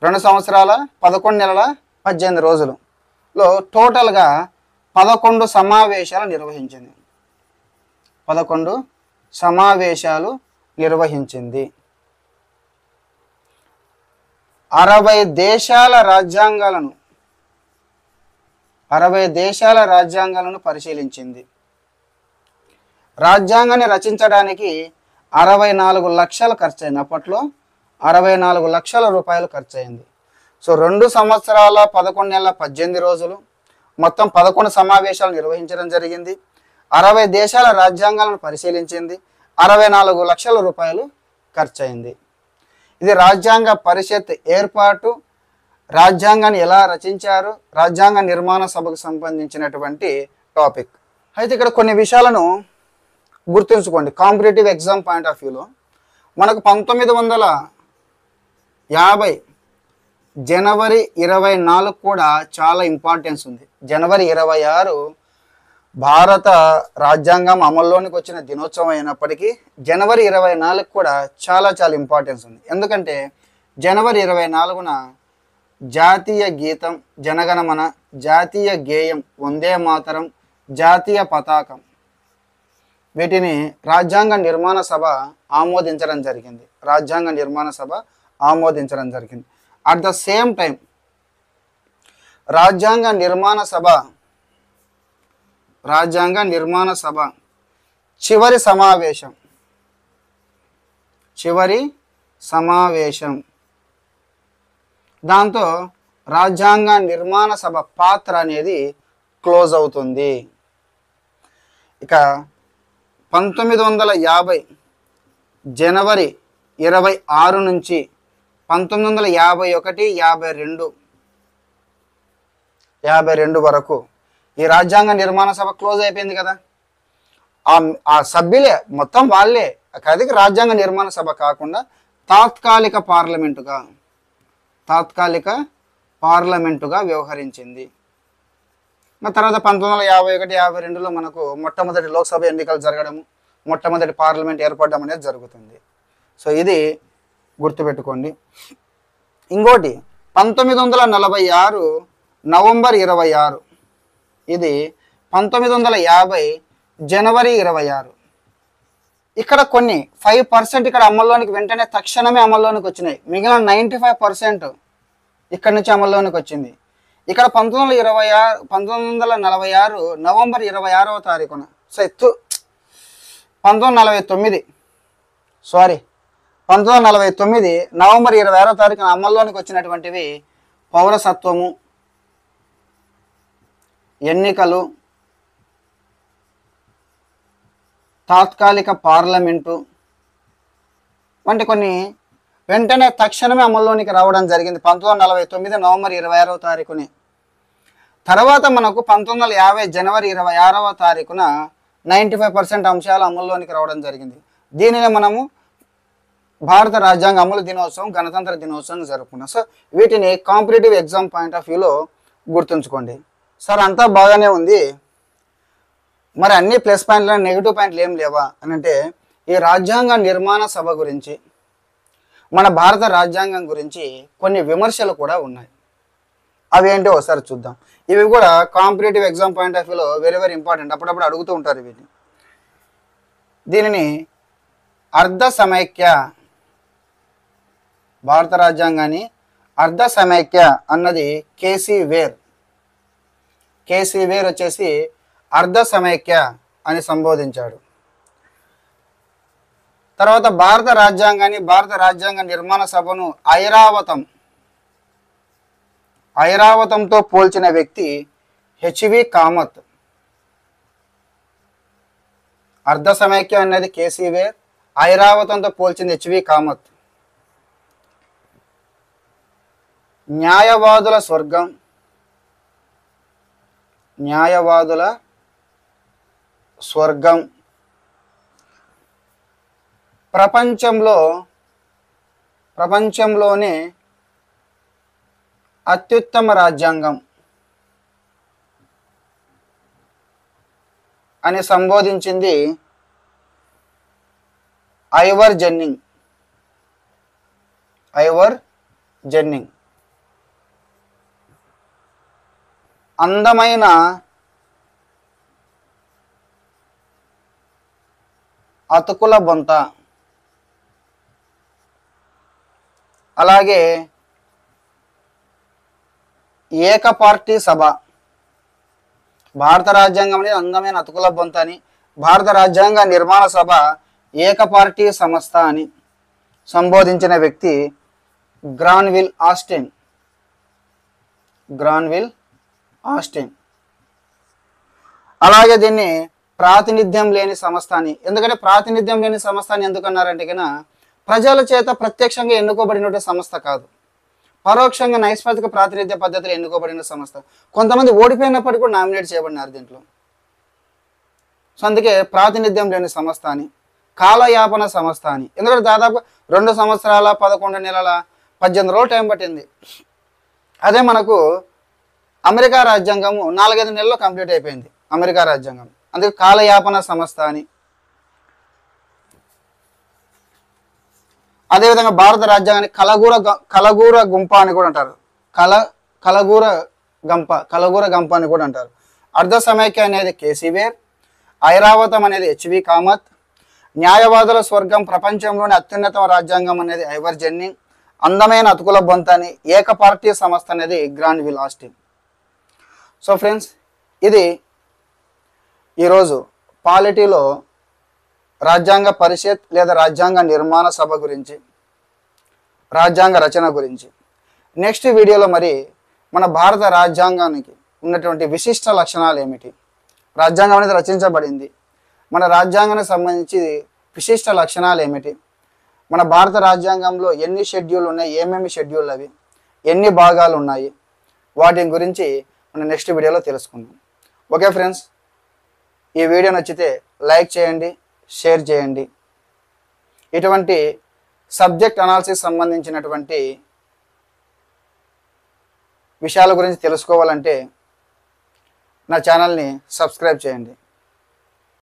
2 సంవత్సరాల 11 నెలల 18 రోజులలో టోటల్గా 11 సమావేశాలు నిర్వహించింది. 11 సమావేశాలు నిర్వహించింది. 60 దేశాల రాజ్యాంగాలను పరిశీలించింది. రాజ్యాంగాన్ని రచించడానికి 64 లక్షలు ఖర్చు అయింది. అప్పట్లో 64 లక్షల రూపాయలు ఖర్చు అయింది. సో 2 సంవత్సరాల 11 నెలల 18 రోజులు మొత్తం 11 సమావేశాలు నిర్వహించడం జరిగింది. 60 దేశాల రాజ్యాంగాలను పరిశీలించింది. 64 లక్షల రూపాయలు ఖర్చు అయింది. ఇది రాజ్యాంగ పరిషత్ ఏర్పాటు, రాజ్యాంగాన్ని ఎలా రచించారు, రాజ్యాంగ నిర్మాణ సభకు సంబంధించినటువంటి టాపిక్. అయితే ఇక్కడ కొన్ని విషయాలను గుర్తుంచుకోండి, కాంపిటేటివ్ ఎగ్జామ్ పాయింట్ ఆఫ్ వ్యూలో మనకు 1950 జనవరి 24 కూడా చాలా ఇంపార్టెన్స్ ఉంది. జనవరి 26 భారత రాజ్యాంగం అమల్లోనికి వచ్చిన దినోత్సవం అయినప్పటికీ జనవరి 24 కూడా చాలా చాలా ఇంపార్టెన్స్ ఉంది. ఎందుకంటే జనవరి 24న జాతీయ గీతం జనగణమన, జాతీయ గేయం వందే మాతరం, జాతీయ పతాకం వీటిని రాజ్యాంగ నిర్మాణ సభ ఆమోదించడం జరిగింది. రాజ్యాంగ నిర్మాణ సభ ఆమోదించడం జరిగింది. అట్ ద సేమ్ టైం రాజ్యాంగ నిర్మాణ సభ చివరి సమావేశం దాంతో రాజ్యాంగ నిర్మాణ సభ పాత్ర అనేది క్లోజ్ అవుతుంది. ఇక 1950 జనవరి 26 నుంచి 1951, 52 వరకు ఈ రాజ్యాంగ నిర్మాణ సభ క్లోజ్ అయిపోయింది కదా. ఆ సభ్యులే మొత్తం వాళ్ళే, అది రాజ్యాంగ నిర్మాణ సభ కాకుండా తాత్కాలిక పార్లమెంటుగా వ్యవహరించింది. తర్వాత 1951, 52లో మనకు మొట్టమొదటి లోక్సభ ఎన్నికలు జరగడము, మొట్టమొదటి పార్లమెంట్ ఏర్పడడం అనేది జరుగుతుంది. సో ఇది గుర్తుపెట్టుకోండి. ఇంకోటి 1946 నవంబర్ 26, ఇది 1950 జనవరి 26. ఇక్కడ కొన్ని 5% ఇక్కడ అమల్లోనికి వెంటనే తక్షణమే అమల్లోనికి వచ్చినాయి. మిగిలిన 95% ఇక్కడ నుంచి అమల్లోనికి వచ్చింది. ఇక్కడ 1946 నవంబర్ 26వ తారీఖున 1949 నవంబర్ 26వ తారీఖున అమల్లోనికి వచ్చినటువంటివి పౌరసత్వము, ఎన్నికలు, తాత్కాలిక పార్లమెంటు వంటి కొన్ని వెంటనే తక్షణమే అమల్లోనికి రావడం జరిగింది 1949 నవంబర్ 26వ తారీఖుని. తర్వాత మనకు 1950 జనవరి 26వ తారీఖున 95% అంశాలు అమల్లోనికి రావడం జరిగింది. దీనిని మనము భారత రాజ్యాంగ అమలు దినోత్సవం, గణతంత్ర దినోత్సవం జరుపుకున్నాం. సో వీటిని కాంపిటేటివ్ ఎగ్జామ్ పాయింట్ ఆఫ్ వ్యూలో గుర్తుంచుకోండి. సార్ అంతా బాగానే ఉంది, మరి అన్ని ప్లస్ పాయింట్లు నెగిటివ్ పాయింట్లు ఏం లేవా అని అంటే, ఈ రాజ్యాంగ నిర్మాణ సభ గురించి, మన భారత రాజ్యాంగం గురించి కొన్ని విమర్శలు కూడా ఉన్నాయి. అవి ఏంటో ఒకసారి చూద్దాం. ఇవి కూడా కాంపిటేటివ్ ఎగ్జామ్ పాయింట్ ఆఫ్ వ్యూలో వెరీ వెరీ ఇంపార్టెంట్, అప్పుడప్పుడు అడుగుతూ ఉంటారు వీటిని. దీనిని అర్ధ సమైక్య, భారత రాజ్యాంగాన్ని అర్ధ సమైక్య అన్నది కేసీ వేర్ వచ్చేసి అర్ధ సమైక్య అని సంబోధించాడు. తర్వాత భారత రాజ్యాంగ నిర్మాణ సభను ఐరావతంతో పోల్చిన వ్యక్తి హెచ్వి కామత్. అర్ధ సమైక్య అనేది కేసీ వేర్, ఐరావతంతో పోల్చింది హెచ్వి కామత్. న్యాయవాదుల స్వర్గం ప్రపంచంలోనే అత్యుత్తమ రాజ్యాంగం అని సంబోధించింది ఐవర్ జెన్నింగ్. అందమైన అతుకుల బొంత, అలాగే ఏకపార్టీ సభ, భారత రాజ్యాంగం అనేది అందమైన అతుకుల బొంత అని, భారత రాజ్యాంగ నిర్మాణ సభ ఏకపార్టీ సంస్థ అని సంబోధించిన వ్యక్తి గ్రాన్విల్ ఆస్టిన్. అలాగే దీన్ని ప్రాతినిధ్యం లేని సంస్థ అని, ఎందుకంటే ప్రాతినిధ్యం లేని సంస్థ అని ఎందుకన్నారంటే కన్నా, ప్రజల చేత ప్రత్యక్షంగా ఎన్నుకోబడిన సంస్థ కాదు, పరోక్షంగా నైష్పాతిక ప్రాతినిధ్య పద్ధతిలో ఎన్నుకోబడిన సంస్థ. కొంతమంది ఓడిపోయినప్పటికీ కూడా నామినేట్ చేయబడినారు దీంట్లో. సో అందుకే ప్రాతినిధ్యం లేని సంస్థ అని, కాలయాపన సంస్థ అని. ఎందుకంటే దాదాపు 2 సంవత్సరాల 11 నెలల 18 రోజులు టైం పట్టింది. అదే మనకు అమెరికా రాజ్యాంగము 4-5 నెలల్లో కంప్లీట్ అయిపోయింది అమెరికా రాజ్యాంగం. అందుకే కాలయాపన సంస్థ అని. అదేవిధంగా భారత రాజ్యాంగాన్ని కలగూర గుంప అని కూడా అంటారు. కలగూర గంప అని కూడా అంటారు. అర్ధ సమైక్య అనేది కేసీవేర్, ఐరావతం అనేది హెచ్వి కామత్, న్యాయవాదుల స్వర్గం ప్రపంచంలోని అత్యున్నత రాజ్యాంగం అనేది ఐవర్ జెన్నింగ్, అందమైన అతుకుల బొంత అని ఏక పార్టీ సంస్థ అనేది గ్రాన్విల్ ఆస్టిన్. సో ఫ్రెండ్స్, ఇది ఈరోజు పాలిటీలో రాజ్యాంగ పరిషత్ లేదా రాజ్యాంగ నిర్మాణ సభ గురించి, రాజ్యాంగ రచన గురించి. నెక్స్ట్ వీడియోలో మరి మన భారత రాజ్యాంగానికి ఉన్నటువంటి విశిష్ట లక్షణాలు ఏమిటి, రాజ్యాంగం అనేది రచించబడింది, మన రాజ్యాంగానికి సంబంధించి విశిష్ట లక్షణాలు ఏమిటి, మన భారత రాజ్యాంగంలో ఎన్ని షెడ్యూల్ ఉన్నాయి, ఏమేమి షెడ్యూల్ అవి, ఎన్ని భాగాలు ఉన్నాయి, వాటి గురించి మనం నెక్స్ట్ వీడియోలో తెలుసుకుందాం. ఓకే ఫ్రెండ్స్, ఈ వీడియో నచ్చితే లైక్ చేయండి, షేర్ చేయండి. ఇటువంటి సబ్జెక్ట్ అనాలిసిస్ సంబంధించినటువంటి విషయాల గురించి తెలుసుకోవాలంటే నా ఛానల్ని సబ్స్క్రైబ్ చేయండి.